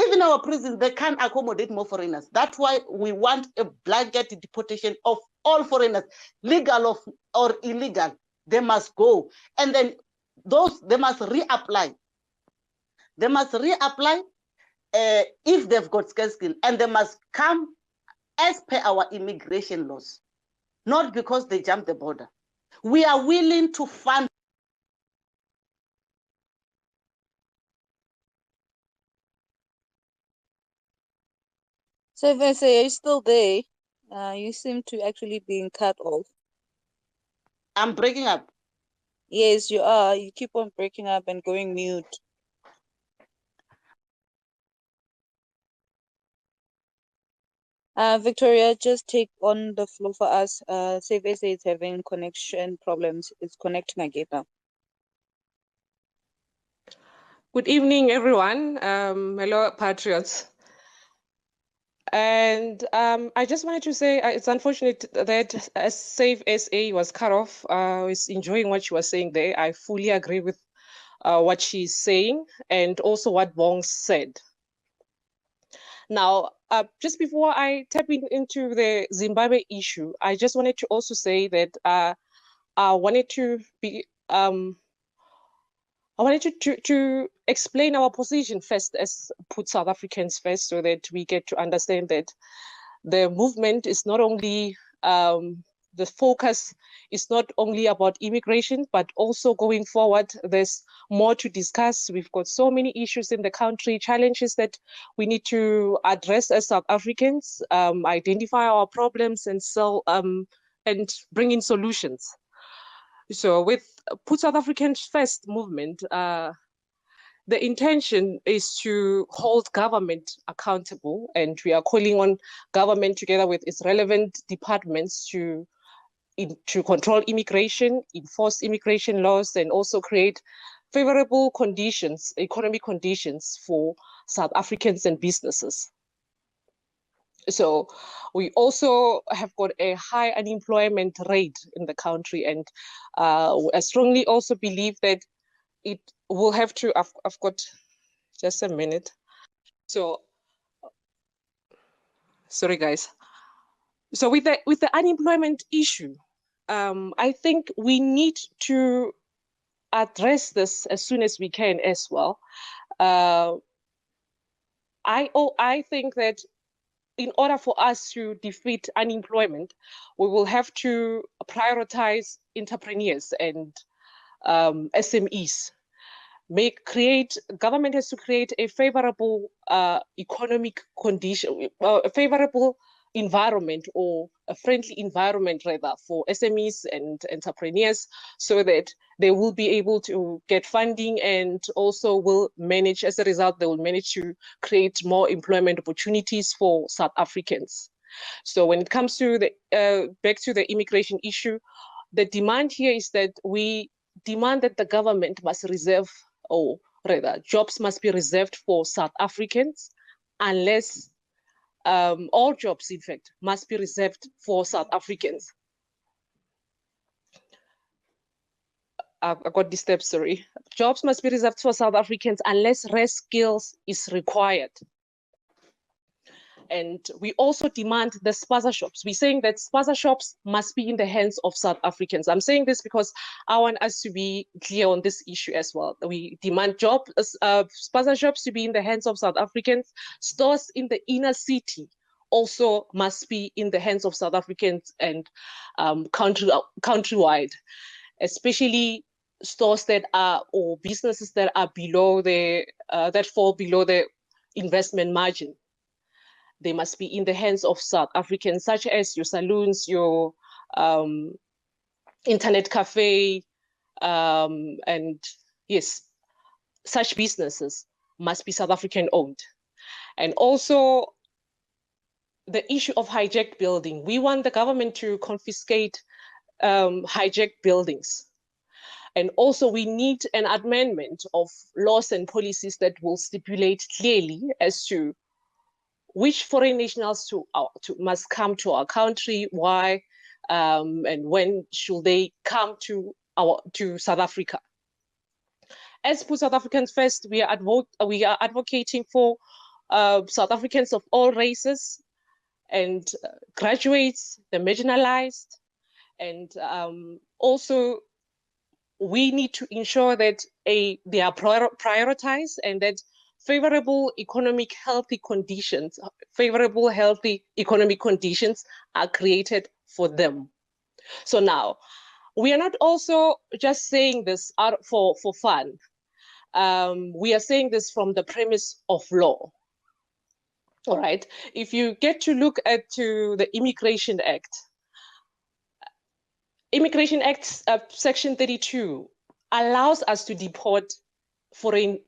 S8: Even our prisons, they can't accommodate more foreigners. That's why we want a blanket deportation of all foreigners, legal or illegal. They must go. And then they must reapply. They must reapply if they've got skill, and they must come as per our immigration laws, not because they jumped the border. We are willing to fund.
S3: So if I say, are you still there? You seem to actually being cut off.
S8: I'm breaking up.
S3: Yes, you are. You keep on breaking up and going mute. Victoria, just take on the floor for us. Save SA is having connection problems. It's connecting again now.
S9: Good evening, everyone. Hello, Patriots. And I just wanted to say it's unfortunate that Save SA was cut off. I was enjoying what she was saying there. I fully agree with what she's saying and also what Bong said. Now, just before I tap into the Zimbabwe issue, I just wanted to also say that I wanted to be I wanted to explain our position first, as put South Africans first, so that we get to understand that the movement is not only, the focus is not only about immigration, but also going forward, there's more to discuss. We've got so many issues in the country, challenges that we need to address as South Africans, identify our problems and bring in solutions. So with Put South Africans First movement, the intention is to hold government accountable, and we are calling on government together with its relevant departments to control immigration, enforce immigration laws, and also create favorable conditions, economic conditions for South Africans and businesses. So we also have got a high unemployment rate in the country, and I strongly also believe that it will have to, I've got just a minute. So, sorry guys. So with the unemployment issue, I think we need to address this as soon as we can as well. I think that in order for us to defeat unemployment, we will have to prioritize entrepreneurs and SMEs. Government has to create a favorable economic condition, a favorable environment, or a friendly environment rather, for SMEs and entrepreneurs, so that they will be able to get funding and also will manage, as a result, they will manage to create more employment opportunities for South Africans. So when it comes to back to the immigration issue, the demand here is that we demand that the government must reserve, or rather, jobs must be reserved for South Africans, unless all jobs, in fact, must be reserved for South Africans. I got disturbed, sorry. Jobs must be reserved for South Africans unless rare skills is required. And we also demand the sponsorships. We're saying that sponsorships must be in the hands of South Africans. I'm saying this because I want us to be clear on this issue as well. We demand sponsorships to be in the hands of South Africans. Stores in the inner city also must be in the hands of South Africans and countrywide, especially stores that are, or businesses that are below that fall below the investment margin. They must be in the hands of South Africans, such as your saloons, your internet cafe, and yes, such businesses must be South African owned. And also the issue of hijacked building. We want the government to confiscate hijacked buildings. And also we need an amendment of laws and policies that will stipulate clearly as to which foreign nationals must come to our country, why, and when should they come to South Africa. As Put South Africans First, we are advocating for South Africans of all races and graduates, the marginalized, and also we need to ensure that they are prioritized and that favorable economic healthy economic conditions are created for them. So now, we are not also just saying this for fun. We are saying this from the premise of law. All right. If you get to look at the Immigration Act, Section 32 allows us to deport foreign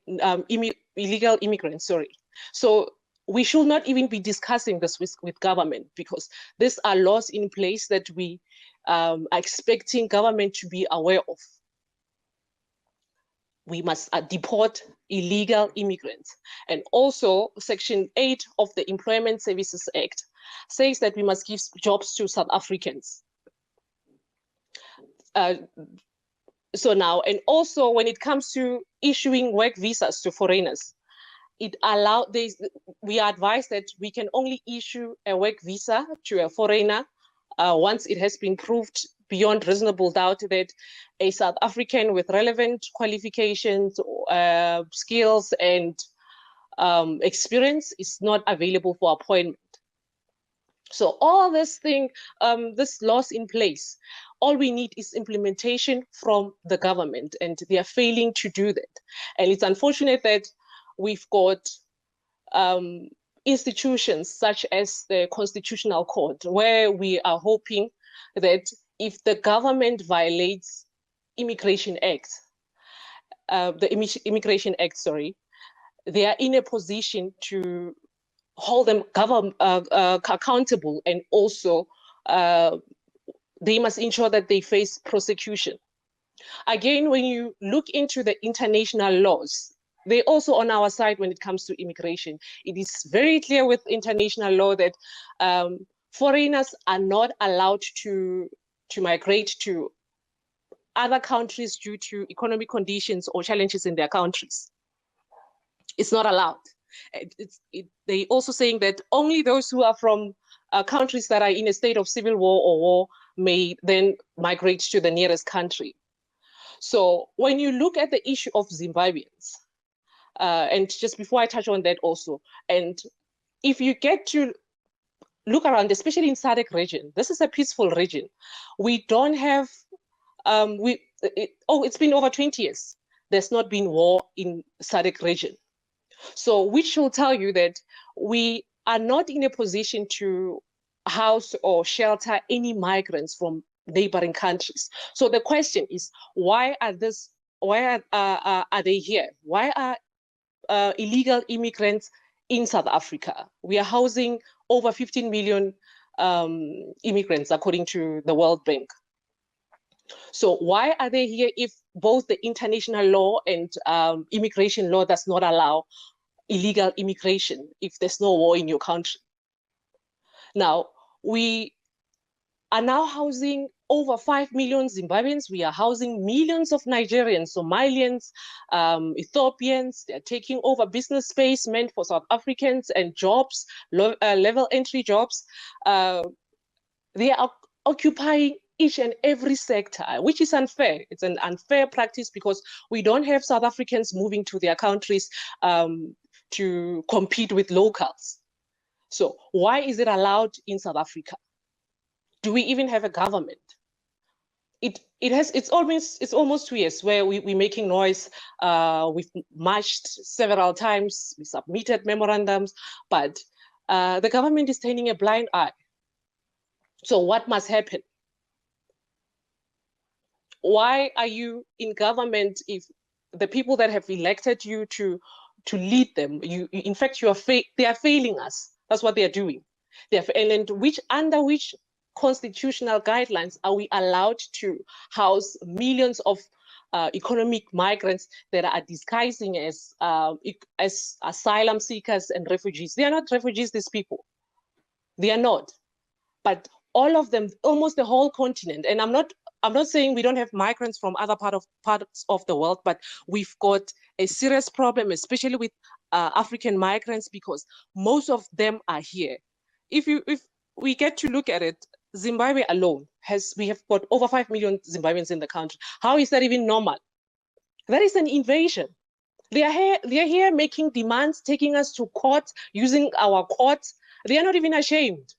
S9: illegal immigrants, sorry. So we should not even be discussing this with government, because these are laws in place that we are expecting government to be aware of. We must deport illegal immigrants. And also Section 8 of the Employment Services Act says that we must give jobs to South Africans. So now, and also when it comes to issuing work visas to foreigners, we are advised that we can only issue a work visa to a foreigner once it has been proved beyond reasonable doubt that a South African with relevant qualifications, skills, and experience is not available for appointment. So all this thing, this laws in place, all we need is implementation from the government, and they are failing to do that. And it's unfortunate that we've got institutions such as the Constitutional Court, where we are hoping that if the government violates Immigration Act, they are in a position to hold them accountable, and also they must ensure that they face prosecution. Again, when you look into the international laws, they're also on our side when it comes to immigration. It is very clear with international law that foreigners are not allowed to migrate to other countries due to economic conditions or challenges in their countries. It's not allowed. They also saying that only those who are from countries that are in a state of civil war or war may then migrate to the nearest country. So when you look at the issue of Zimbabweans, and just before I touch on that also, and if you get to look around, especially in SADC region, this is a peaceful region. We don't have, it's been over 20 years. There's not been war in SADC region. So which should tell you that we are not in a position to house or shelter any migrants from neighboring countries. So the question is, why are they here? Why are illegal immigrants in South Africa? We are housing over 15 million immigrants, according to the World Bank. So why are they here if both the international law and immigration law does not allow illegal immigration if there's no war in your country? Now, we are now housing over 5 million Zimbabweans. We are housing millions of Nigerians, Somalians, Ethiopians. They're taking over business space meant for South Africans and jobs, level entry jobs. They are occupying each and every sector, which is unfair. It's an unfair practice because we don't have South Africans moving to their countries to compete with locals. So why is it allowed in South Africa? Do we even have a government? It's almost 2 years where we're making noise. We've marched several times, we submitted memorandums, but the government is turning a blind eye. So what must happen? Why are you in government if the people that have elected you to lead them, in fact, they are failing us. That's what they are doing. Under which constitutional guidelines are we allowed to house millions of economic migrants that are disguising as asylum seekers and refugees? They are not refugees, these people. They are not. But all of them, almost the whole continent, and I'm not saying we don't have migrants from other parts of the world, but we've got a serious problem, especially with African migrants, because most of them are here. If we get to look at it, Zimbabwe alone we have got over 5 million Zimbabweans in the country. How is that even normal? That is an invasion. They are here making demands, taking us to court, using our courts. They are not even ashamed.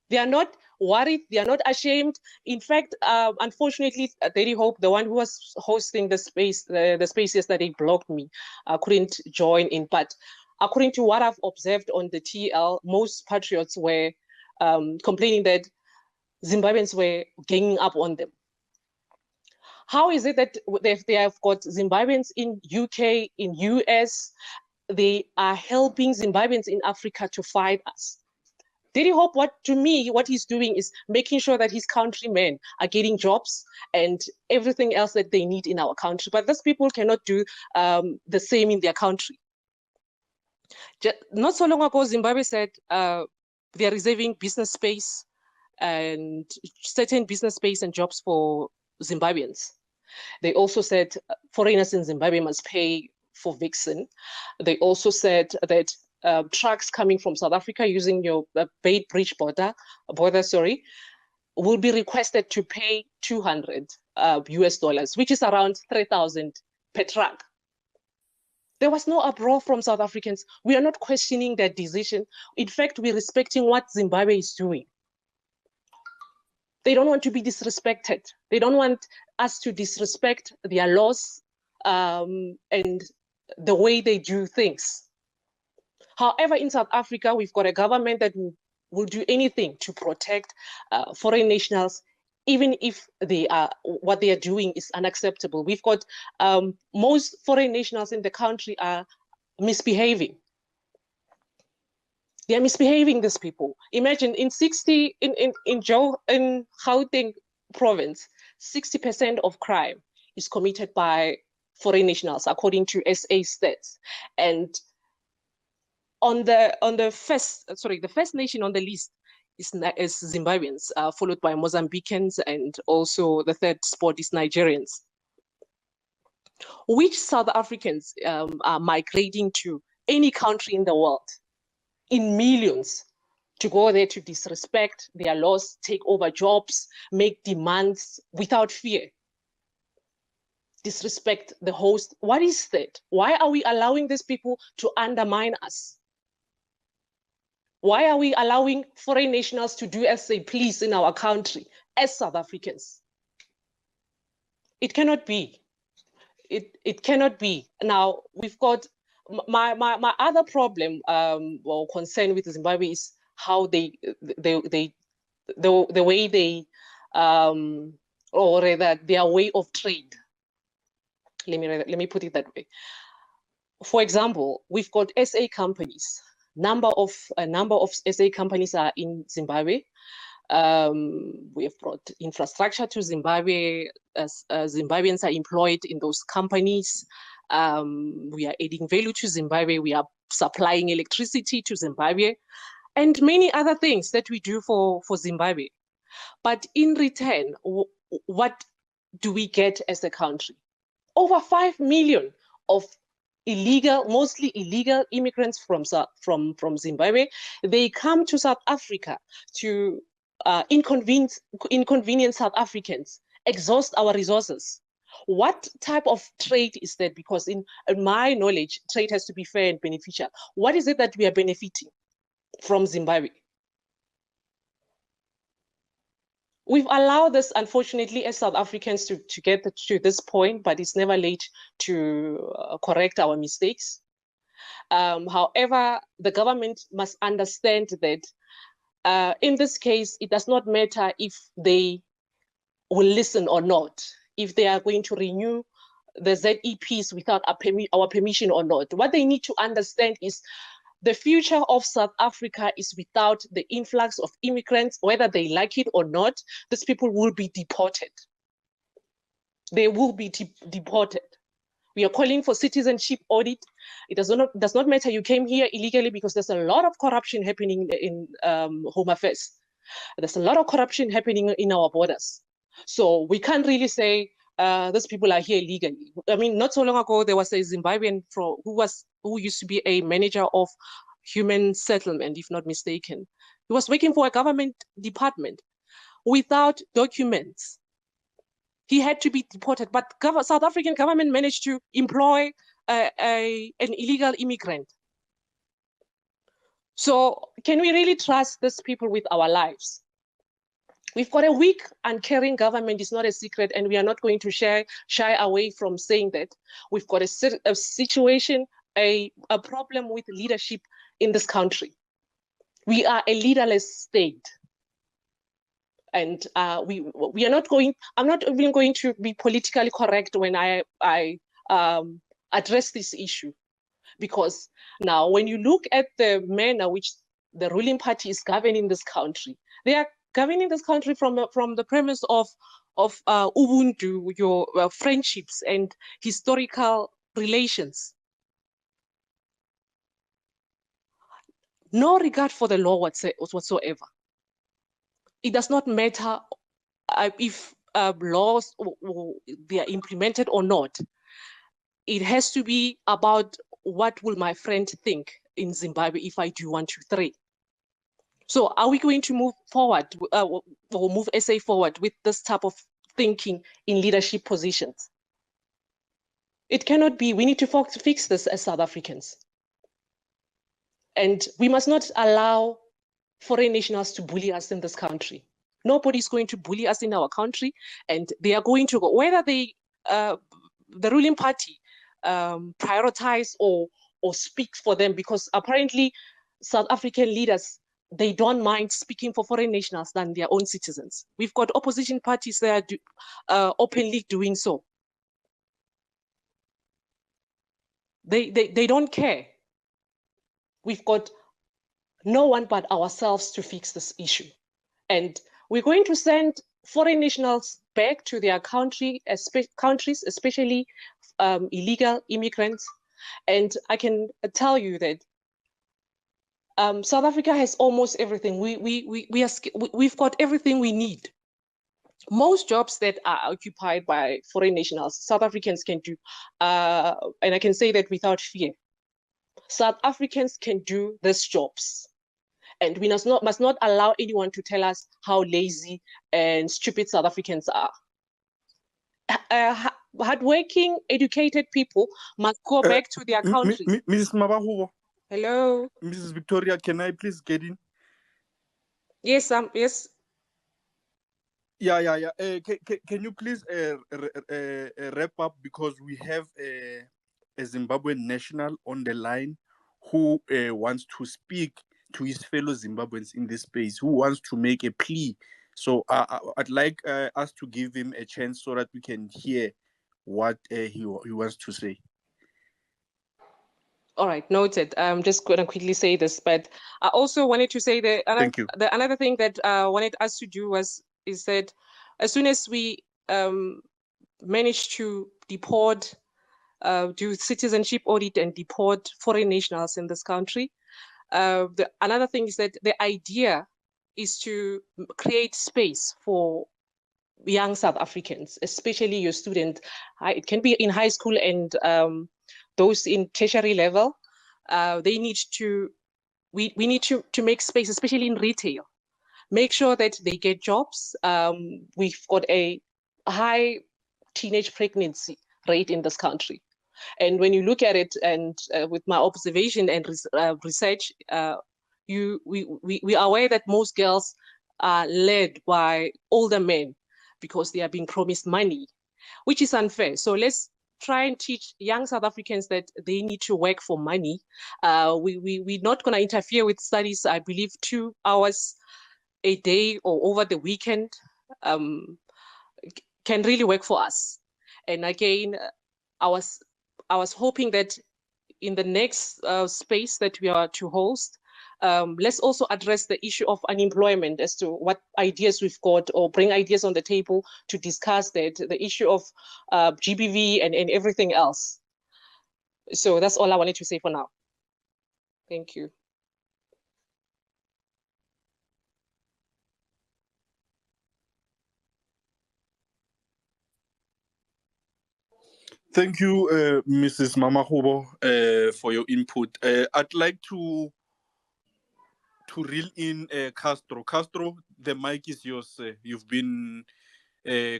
S9: They are not worried. They are not ashamed. In fact, unfortunately, Daddy Hope, the one who was hosting the space yesterday, blocked me. I couldn't join in. But according to what I've observed on the TL, most patriots were complaining that Zimbabweans were ganging up on them. How is it that they have got Zimbabweans in UK, in US, they are helping Zimbabweans in Africa to fight us? Daddy Hope, what he's doing is making sure that his countrymen are getting jobs and everything else that they need in our country. But those people cannot do the same in their country. Not so long ago, Zimbabwe said they are reserving business space and certain business space and jobs for Zimbabweans. They also said foreigners in Zimbabwe must pay for Vixen. They also said that trucks coming from South Africa using your Bait Bridge border, will be requested to pay 200 US dollars, which is around 3,000 per truck. There was no uproar from South Africans. We are not questioning their decision. In fact, we're respecting what Zimbabwe is doing. They don't want to be disrespected. They don't want us to disrespect their laws and the way they do things. However, in South Africa, we've got a government that will do anything to protect foreign nationals, even if what they are doing is unacceptable. We've got most foreign nationals in the country are misbehaving. They are misbehaving, these people. Imagine in Gauteng province, 60% of crime is committed by foreign nationals, according to SA stats. And the first nation on the list is Zimbabweans, followed by Mozambicans, and also the third spot is Nigerians. Which South Africans are migrating to any country in the world in millions to go there to disrespect their laws, take over jobs, make demands without fear, disrespect the host? What is that? Why are we allowing these people to undermine us? Why are we allowing foreign nationals to do as they please in our country as South Africans? It cannot be. It cannot be. Now, we've got my other problem or concern with Zimbabwe is how the way they or rather their way of trade. Let me put it that way. For example, we've got SA companies. A number of SA companies are in Zimbabwe. We have brought infrastructure to Zimbabwe. As Zimbabweans are employed in those companies. We are adding value to Zimbabwe. We are supplying electricity to Zimbabwe, and many other things that we do for Zimbabwe. But in return, what do we get as a country? Over 5 million of mostly illegal immigrants from Zimbabwe. They come to South Africa to inconvenience South Africans, exhaust our resources. What type of trade is that? Because in my knowledge, trade has to be fair and beneficial. What is it that we are benefiting from Zimbabwe? We've allowed this, unfortunately, as South Africans to get to this point, but it's never late to correct our mistakes. However, the government must understand that in this case, it does not matter if they will listen or not, if they are going to renew the ZEPs without our permission or not. What they need to understand is the future of South Africa is without the influx of immigrants, whether they like it or not. These people will be deported. They will be deported. We are calling for citizenship audit. It does not matter you came here illegally, because there's a lot of corruption happening in Home Affairs. There's a lot of corruption happening in our borders. So we can't really say these people are here illegally. I mean, not so long ago, there was a Zimbabwean who used to be a manager of human settlement, if not mistaken. He was working for a government department without documents. He had to be deported, but South African government managed to employ an illegal immigrant. So can we really trust these people with our lives? We've got a weak and caring government. It's not a secret, and we are not going to shy away from saying that. We've got a situation, a problem with leadership in this country. We are a leaderless state. And we are not going, I'm not even going to be politically correct when I address this issue. Because now when you look at the manner which the ruling party is governing this country, they are governing this country from the premise of Ubuntu, your friendships and historical relations. No regard for the law whatsoever. It does not matter if laws they are implemented or not. It has to be about what will my friend think in Zimbabwe if I do 1, 2, 3. So are we going to move forward or move SA forward with this type of thinking in leadership positions? It cannot be. We need to fix this as South Africans. And we must not allow foreign nationals to bully us in this country. Nobody's going to bully us in our country, and they are going to go, whether they, the ruling party prioritize or speaks for them, because apparently South African leaders, they don't mind speaking for foreign nationals than their own citizens. We've got opposition parties that are openly doing so. They don't care. We've got no one but ourselves to fix this issue. And we're going to send foreign nationals back to their countries, especially illegal immigrants. And I can tell you that South Africa has almost everything. We've got everything we need. Most jobs that are occupied by foreign nationals, South Africans can do. And I can say that without fear. South Africans can do these jobs. And we must not allow anyone to tell us how lazy and stupid South Africans are. Hardworking, educated people must go back to their countries.
S7: Mrs. Mabahubo.
S9: Hello.
S7: Mrs. Victoria, can I please get in?
S9: Yes, yes.
S7: Yeah. Can you please wrap up, because we have a Zimbabwean national on the line who wants to speak to his fellow Zimbabweans in this space, who wants to make a plea. So I'd like us to give him a chance so that we can hear what he wants to say.
S9: All right, noted. I'm just going to quickly say this, but I also wanted to say that another thing that I wanted us to do is that as soon as we manage to deport, do citizenship audit and deport foreign nationals in this country, another thing is that the idea is to create space for young South Africans, especially your students. It can be in high school and those in tertiary level. They need to, we need to make space, especially in retail. Make sure that they get jobs. We've got a high teenage pregnancy rate in this country. And when you look at it, and with my observation and research, we are aware that most girls are led by older men because they are being promised money, which is unfair. So let's try and teach young South Africans that they need to work for money. We're not going to interfere with studies. I believe 2 hours a day or over the weekend can really work for us. And again, I was hoping that in the next space that we are to host, let's also address the issue of unemployment as to what ideas we've got, or bring ideas on the table to discuss that, the issue of GBV and everything else. So that's all I wanted to say for now. Thank you.
S7: Thank you, Mrs. Mamahubo, for your input. I'd like to reel in Castro. Castro, the mic is yours. You've been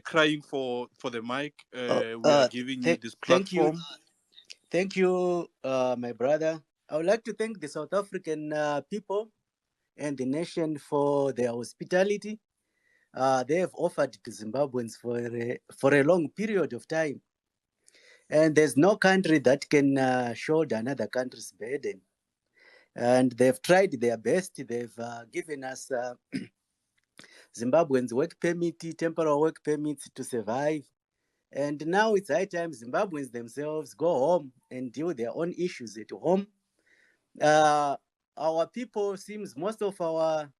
S7: crying for the mic. We are giving you this platform.
S10: Thank you, my brother. I would like to thank the South African people and the nation for their hospitality. They have offered to Zimbabweans for a long period of time. And there's no country that can shoulder another country's burden. And they've tried their best. They've given us Zimbabweans work permit, temporary work permits to survive. And now it's high time Zimbabweans themselves go home and deal with their own issues at home. Our people, seems most of our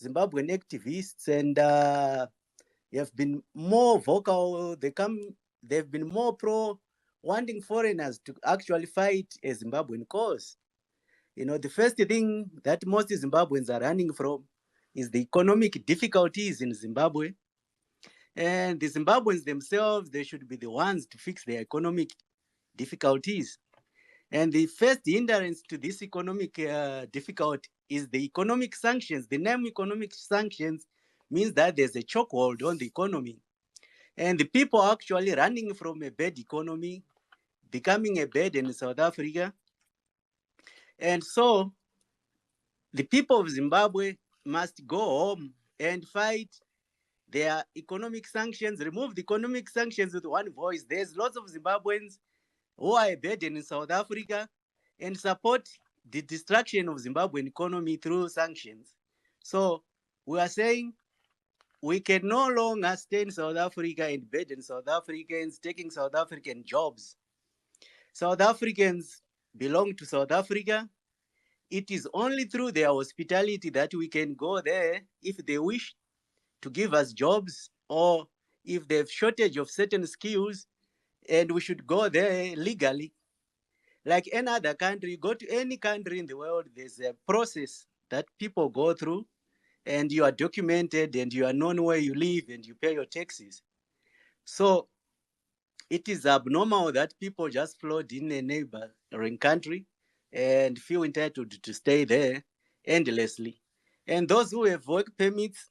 S10: Zimbabwean activists and have been more vocal. They've been more pro wanting foreigners to actually fight a Zimbabwean cause. You know, the first thing that most Zimbabweans are running from is the economic difficulties in Zimbabwe. And the Zimbabweans themselves, they should be the ones to fix their economic difficulties. And the first hindrance to this economic difficulty is the economic sanctions. The name economic sanctions means that there's a chokehold on the economy. And the people are actually running from a bad economy, becoming a burden in South Africa. And so the people of Zimbabwe must go home and fight their economic sanctions, remove the economic sanctions with one voice. There's lots of Zimbabweans who are a burden in South Africa and support the destruction of Zimbabwean economy through sanctions. So we are saying we can no longer stay in South Africa and burden South Africans, taking South African jobs. South Africans belong to South Africa. It is only through their hospitality that we can go there if they wish to give us jobs, or if they have shortage of certain skills, and we should go there legally. Like any other country, you go to any country in the world, there's a process that people go through, and you are documented and you are known where you live and you pay your taxes. So it is abnormal that people just flood in a neighboring country and feel entitled to stay there endlessly. And those who have work permits,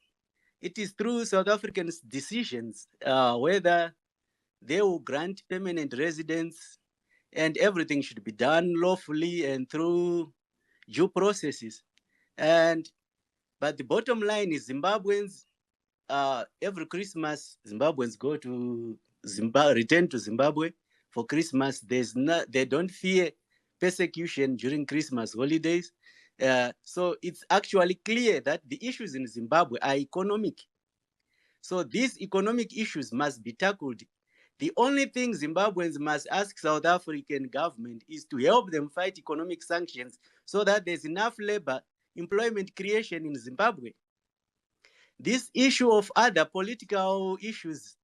S10: it is through South Africans' decisions whether they will grant permanent residence, and everything should be done lawfully and through due processes. But the bottom line is Zimbabweans, every Christmas, Zimbabweans go to return to Zimbabwe for Christmas. They don't fear persecution during Christmas holidays. So it's actually clear that the issues in Zimbabwe are economic. So these economic issues must be tackled. The only thing Zimbabweans must ask South African government is to help them fight economic sanctions so that there's enough labor employment creation in Zimbabwe. This issue of other political issues,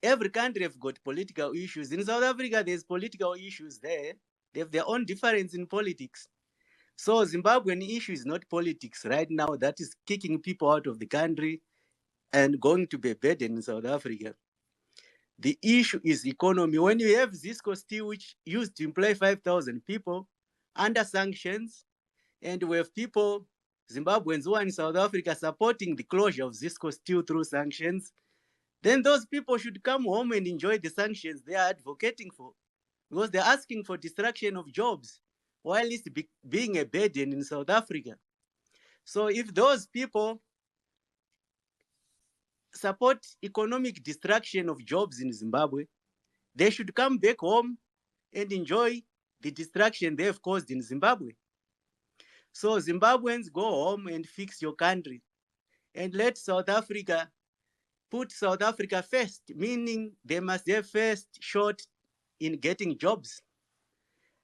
S10: every country have got political issues. In South Africa, there's political issues there. They have their own difference in politics. So Zimbabwean issue is not politics right now. That is kicking people out of the country and going to be a burden in South Africa. The issue is economy. When you have Zisco Steel, which used to employ 5,000 people under sanctions, and we have people, Zimbabweans who are in South Africa, supporting the closure of Zisco Steel through sanctions, then those people should come home and enjoy the sanctions they are advocating for, because they're asking for destruction of jobs while it's being a burden in South Africa. So if those people support economic destruction of jobs in Zimbabwe, they should come back home and enjoy the destruction they have caused in Zimbabwe. So Zimbabweans, go home and fix your country and let South Africa put South Africa first, meaning they must have first shot in getting jobs.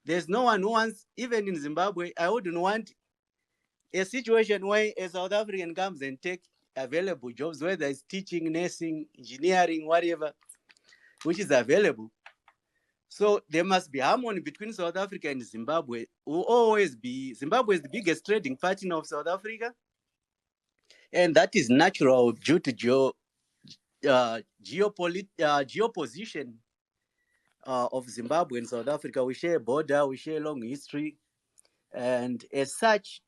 S10: There's no one who wants, even in Zimbabwe, I wouldn't want a situation where a South African comes and take available jobs, whether it's teaching, nursing, engineering, whatever, which is available. So there must be harmony between South Africa and Zimbabwe. Will always be, Zimbabwe is the biggest trading partner of South Africa, and that is natural due to geoposition of Zimbabwe and South Africa. We share a border, we share a long history, and as such,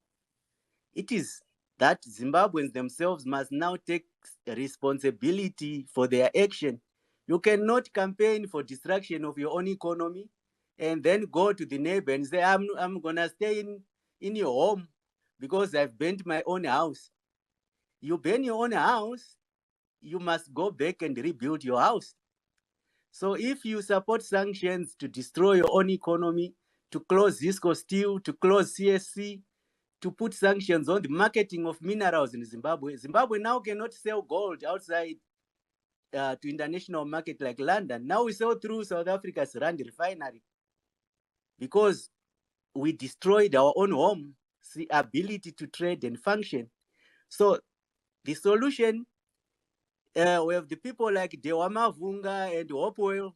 S10: it is that Zimbabweans themselves must now take responsibility for their action. You cannot campaign for destruction of your own economy and then go to the neighbor and say, I'm going to stay in your home because I've burnt my own house. You burn your own house, you must go back and rebuild your house. So if you support sanctions to destroy your own economy, to close Zisco Steel, to close CSC, to put sanctions on the marketing of minerals in Zimbabwe, Zimbabwe now cannot sell gold outside to international market like London. Now we sell through South Africa's Rand refinery because we destroyed our own home, the ability to trade and function. So the solution, we have the people like Dewama Vunga and Hopewell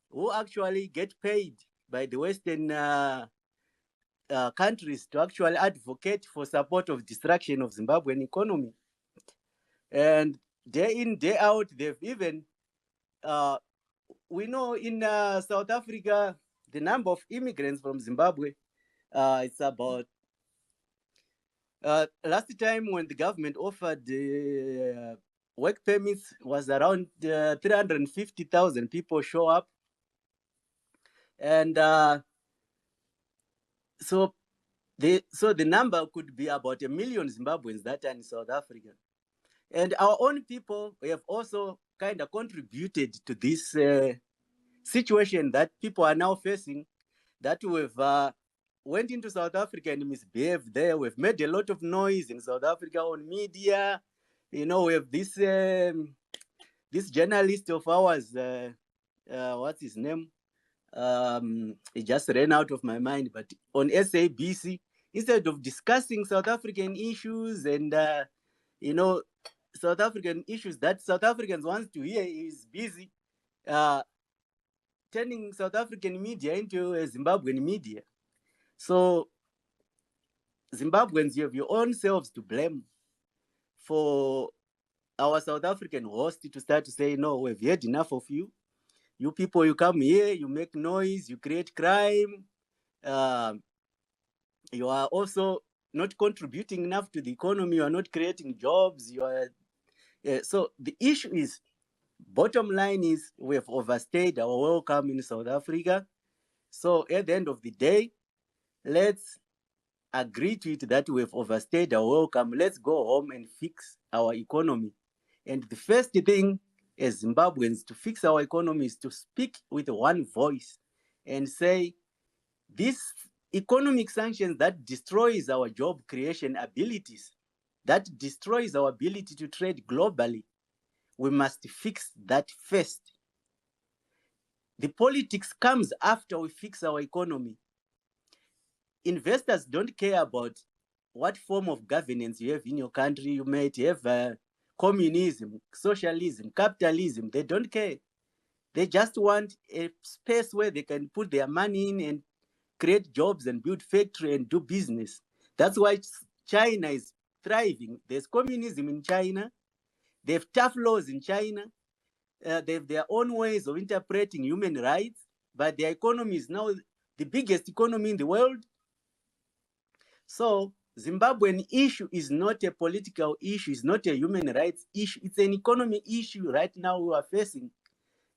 S10: who actually get paid by the Western countries to actually advocate for support of destruction of Zimbabwean economy. And day in, day out, they've even, we know in South Africa, the number of immigrants from Zimbabwe, it's about last time when the government offered work permits was around 350,000 people show up, and so the number could be about 1 million Zimbabweans that are in South Africa. And our own people have also kind of contributed to this situation that people are now facing, that we've went into South Africa and misbehaved there. We've made a lot of noise in South Africa on media. You know, we have this journalist of ours, what's his name? It just ran out of my mind, but on SABC, instead of discussing South African issues and, you know, South African issues that South Africans want to hear, is busy turning South African media into a Zimbabwean media. So Zimbabweans, you have your own selves to blame for our South African host to start to say, no, we've had enough of you. You people, you come here, you make noise, you create crime. You are also not contributing enough to the economy. You are not creating jobs. You are so the issue is, bottom line is, we have overstayed our welcome in South Africa. So at the end of the day, let's agree to it that we have overstayed our welcome. Let's go home and fix our economy. And the first thing as Zimbabweans to fix our economy is to speak with one voice and say, these economic sanctions that destroys our job creation abilities, that destroys our ability to trade globally, we must fix that first. The politics comes after we fix our economy. Investors don't care about what form of governance you have in your country. You might have communism, socialism, capitalism. They don't care. They just want a space where they can put their money in and create jobs and build factory and do business. That's why China is thriving. There's communism in China. They have tough laws in China. They have their own ways of interpreting human rights, but their economy is now the biggest economy in the world. So Zimbabwean issue is not a political issue, it's not a human rights issue, it's an economy issue right now we are facing.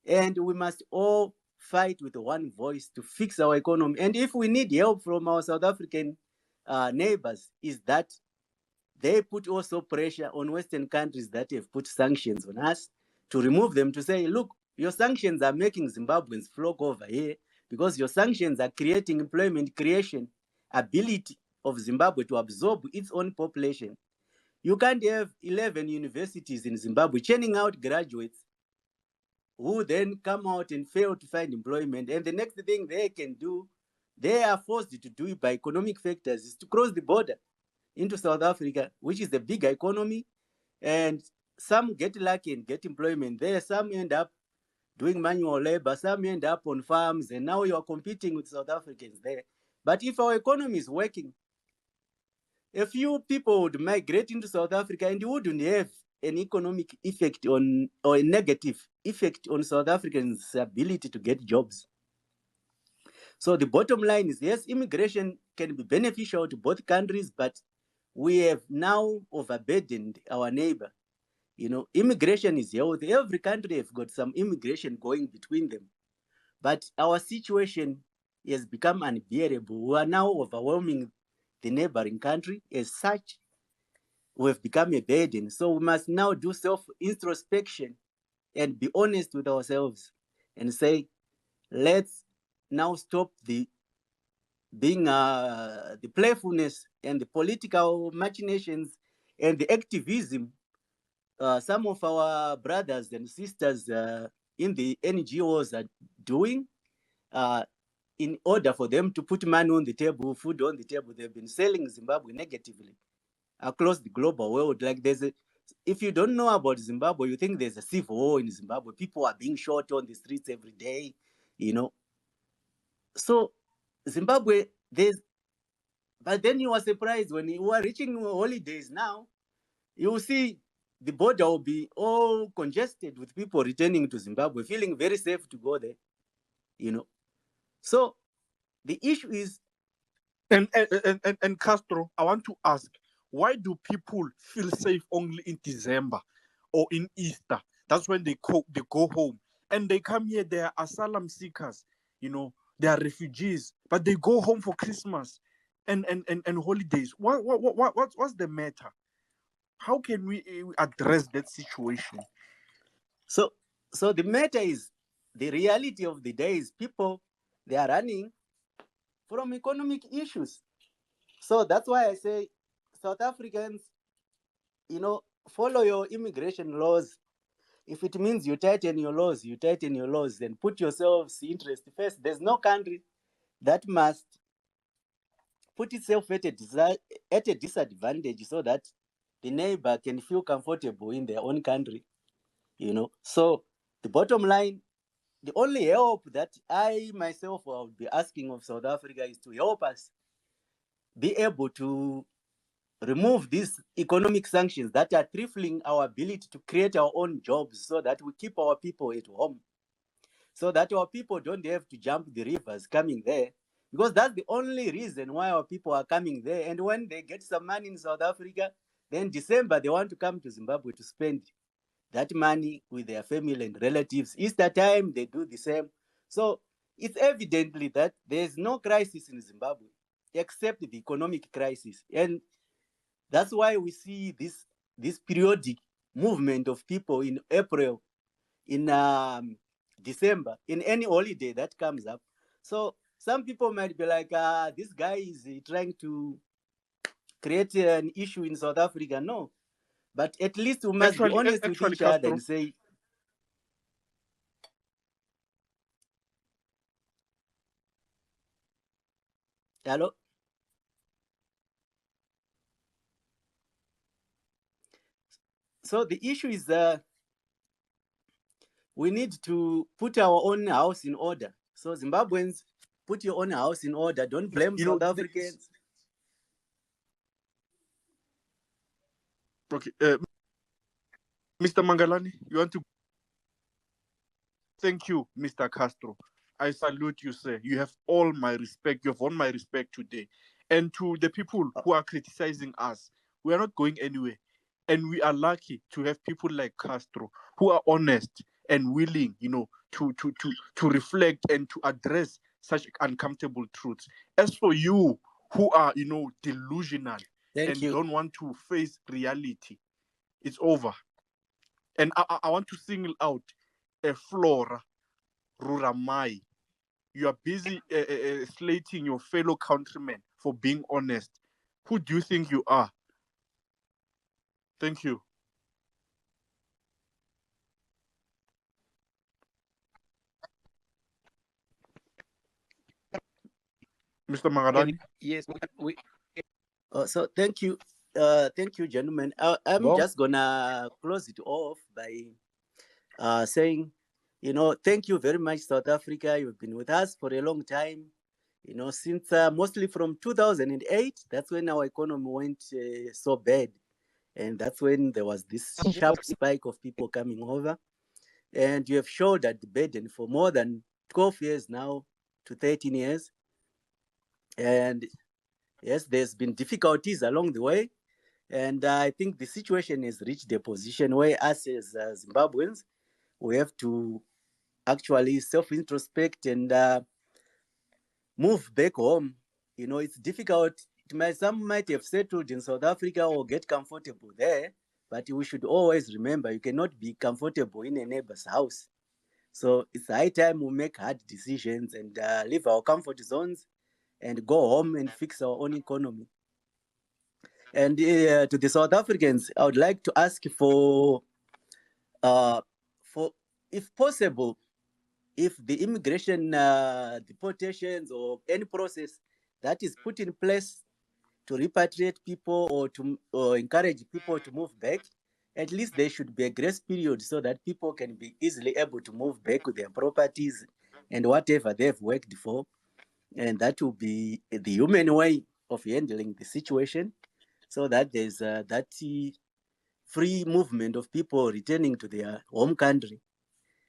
S10: And we must all fight with one voice to fix our economy. And if we need help from our South African neighbors, is that they put also pressure on Western countries that have put sanctions on us to remove them, to say, look, your sanctions are making Zimbabweans flock over here because your sanctions are creating employment creation ability of Zimbabwe to absorb its own population. You can't have 11 universities in Zimbabwe churning out graduates who then come out and fail to find employment. And the next thing they can do, they are forced to do it by economic factors, is to cross the border into South Africa, which is the bigger economy. And some get lucky and get employment there. Some end up doing manual labor. Some end up on farms. And now you are competing with South Africans there. But if our economy is working, a few people would migrate into South Africa and you wouldn't have an economic effect on, or a negative effect on South Africans' ability to get jobs. So the bottom line is, yes, immigration can be beneficial to both countries, but we have now overburdened our neighbor. You know, immigration is healthy. Every country has got some immigration going between them. But our situation has become unbearable. We are now overwhelming the neighboring country. As such, we've become a burden. So we must now do self-introspection and be honest with ourselves and say, let's now stop the playfulness and the political machinations and the activism some of our brothers and sisters in the NGOs are doing in order for them to put money on the table, food on the table. They've been selling Zimbabwe negatively across the global world. Like if you don't know about Zimbabwe, you think there's a civil war in Zimbabwe. People are being shot on the streets every day, you know. So Zimbabwe, but then you are surprised when you are reaching holidays now, you will see the border will be all congested with people returning to Zimbabwe, feeling very safe to go there, you know. So the issue is.
S7: And Castro, I want to ask, why do people feel safe only in December or in Easter? That's when they go home. And they come here, they are asylum seekers, they are refugees, but they go home for Christmas and holidays. What's the matter? How can we address that situation?
S10: So the matter is, the reality of the day is people, they are running from economic issues. So that's why I say, South Africans, follow your immigration laws. If it means you tighten your laws, you tighten your laws, then put yourselves interest first. There's no country that must put itself at a disadvantage so that the neighbor can feel comfortable in their own country. So the bottom line, the only help that I myself would be asking of South Africa is to help us be able to remove these economic sanctions that are trifling our ability to create our own jobs, so that we keep our people at home, so that our people don't have to jump the rivers coming there, because that's the only reason why our people are coming there. And when they get some money in South Africa, then December they want to come to Zimbabwe to spend that money with their family and relatives. Easter time, they do the same. So it's evidently that there's no crisis in Zimbabwe except the economic crisis. And that's why we see this periodic movement of people in April, in December, in any holiday that comes up. So some people might be like, this guy is trying to create an issue in South Africa. No, but at least we must be honest with each other and say, hello? So the issue is we need to put our own house in order. So Zimbabweans, put your own house in order. Don't blame South Africans.
S7: Okay, Mr. Mangalani, you want to? Thank you, Mr. Castro. I salute you, sir. You have all my respect. You have won my respect today. And to the people who are criticizing us, we are not going anywhere. And we are lucky to have people like Castro who are honest and willing, to reflect and to address such uncomfortable truths. As for you who are, delusional don't want to face reality, it's over. And I want to single out Flora Ruramai. You are busy slating your fellow countrymen for being honest. Who do you think you are? Thank you. Mr. Mangalani?
S1: Yes, we
S10: so thank you, gentlemen. I'm just gonna close it off by saying, thank you very much, South Africa. You've been with us for a long time. Since mostly from 2008, that's when our economy went so bad, and that's when there was this sharp spike of people coming over. And you have shouldered the burden for more than 12 years now to 13 years. And yes, there's been difficulties along the way. And I think the situation has reached a position where us as Zimbabweans, we have to actually self-introspect and move back home. It's difficult. Some might have settled in South Africa or get comfortable there, but we should always remember you cannot be comfortable in a neighbor's house. So it's high time we make hard decisions and leave our comfort zones and go home and fix our own economy. And to the South Africans, I would like to ask for, if possible, if the immigration deportations or any process that is put in place to repatriate people or to encourage people to move back, at least there should be a grace period so that people can be easily able to move back with their properties and whatever they've worked for. And that will be the human way of handling the situation, so that there's that free movement of people returning to their home country.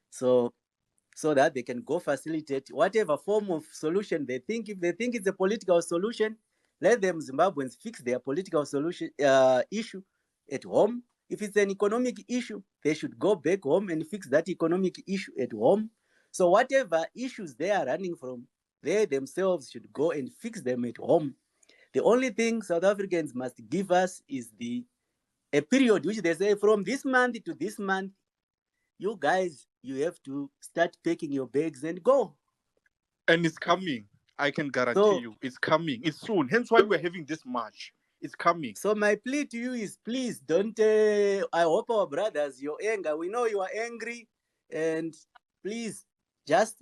S10: So so that they can go facilitate whatever form of solution they think. If they think it's a political solution, let them Zimbabweans fix their political solution issue at home. If it's an economic issue, they should go back home and fix that economic issue at home. So whatever issues they are running from, they themselves should go and fix them at home. The only thing South Africans must give us is a period which they say from this month to this month, you guys, you have to start packing your bags and go.
S7: And it's coming. I can guarantee you, it's coming. It's soon. Hence why we're having this march. It's coming.
S10: So my plea to you is, please don't. I hope our brothers, your anger. We know you are angry, and please just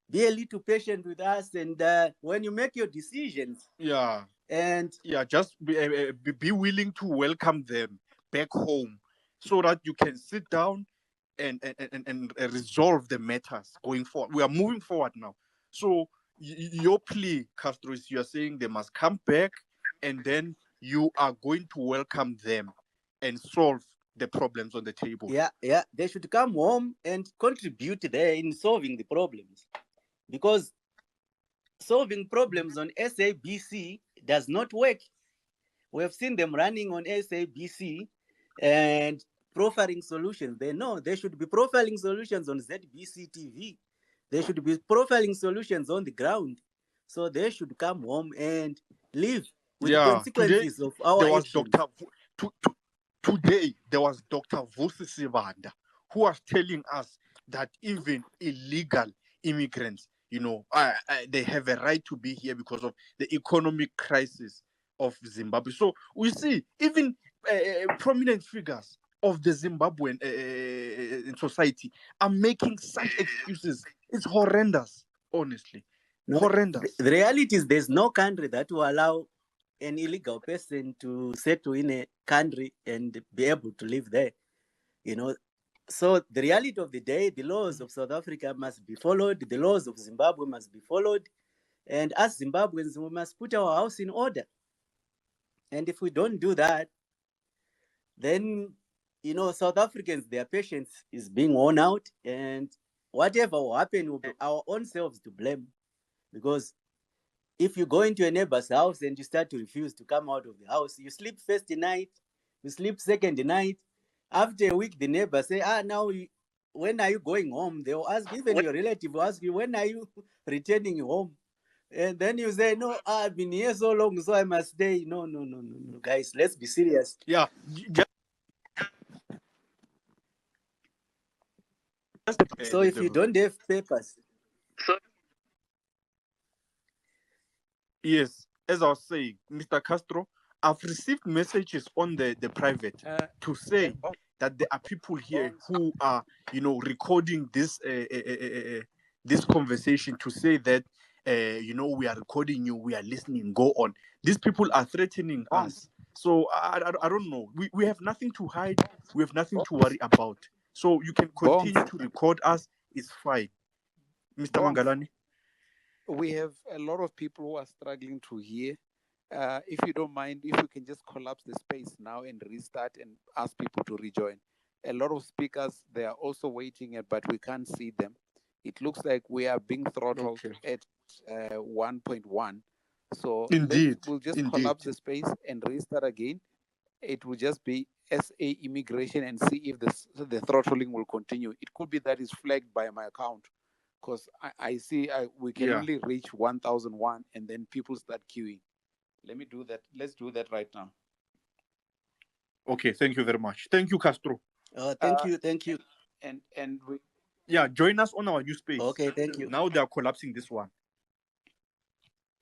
S10: be a little patient with us. And when you make your decisions,
S7: just be willing to welcome them back home, so that you can sit down and resolve the matters going forward. We are moving forward now. So your plea, Castro, is you are saying they must come back, and then you are going to welcome them and solve the problems on the table.
S10: Yeah, they should come home and contribute there in solving the problems, because solving problems on SABC does not work. We have seen them running on SABC and profiling solutions. They should be profiling solutions on ZBC TV. They should be profiling solutions on the ground. So they should come home and live with the consequences of our actions.
S7: Today, there was Dr. Vusi Sivanda, who was telling us that even illegal immigrants, they have a right to be here because of the economic crisis of Zimbabwe. So we see even prominent figures of the Zimbabwean society are making such excuses. It's horrendous, honestly. Horrendous.
S10: The reality is there's no country that will allow an illegal person to settle in a country and be able to live there. So the reality of the day, the laws of South Africa must be followed, the laws of Zimbabwe must be followed, and as Zimbabweans, we must put our house in order. And if we don't do that, then, South Africans, their patience is being worn out, and whatever will happen will be our own selves to blame. Because if you go into a neighbor's house and you start to refuse to come out of the house, you sleep first night, you sleep second night. After a week, the neighbor say, now, when are you going home? They will ask, even your relative will ask you, when are you returning home? And then you say, no, I've been here so long, so I must stay. No, guys, let's be serious.
S7: Yeah.
S10: So if you don't have papers.
S7: Yes, as I was saying, Mr. Castro, I've received messages on the private to say that there are people here who are, recording this this conversation to say that, we are recording you, we are listening, go on. These people are threatening us. So I don't know. We have nothing to hide. We have nothing to worry about. So you can continue to record us. It's fine. Mr. Mangalani?
S1: We have a lot of people who are struggling to hear. If you don't mind, if you can just collapse the space now and restart and ask people to rejoin. A lot of speakers, they are also waiting, but we can't see them. It looks like we are being throttled at 1.1. So we'll just collapse the space and restart again. It will just be SA immigration and see if the throttling will continue. It could be that it's flagged by my account, because I see we can only reach 1001 and then people start queuing. Let me do that. Let's do that right now.
S7: Okay, thank you very much. Thank you, Castro.
S10: Thank you.
S1: And we
S7: join us on our new space.
S10: Okay, thank you.
S7: Now they are collapsing this one.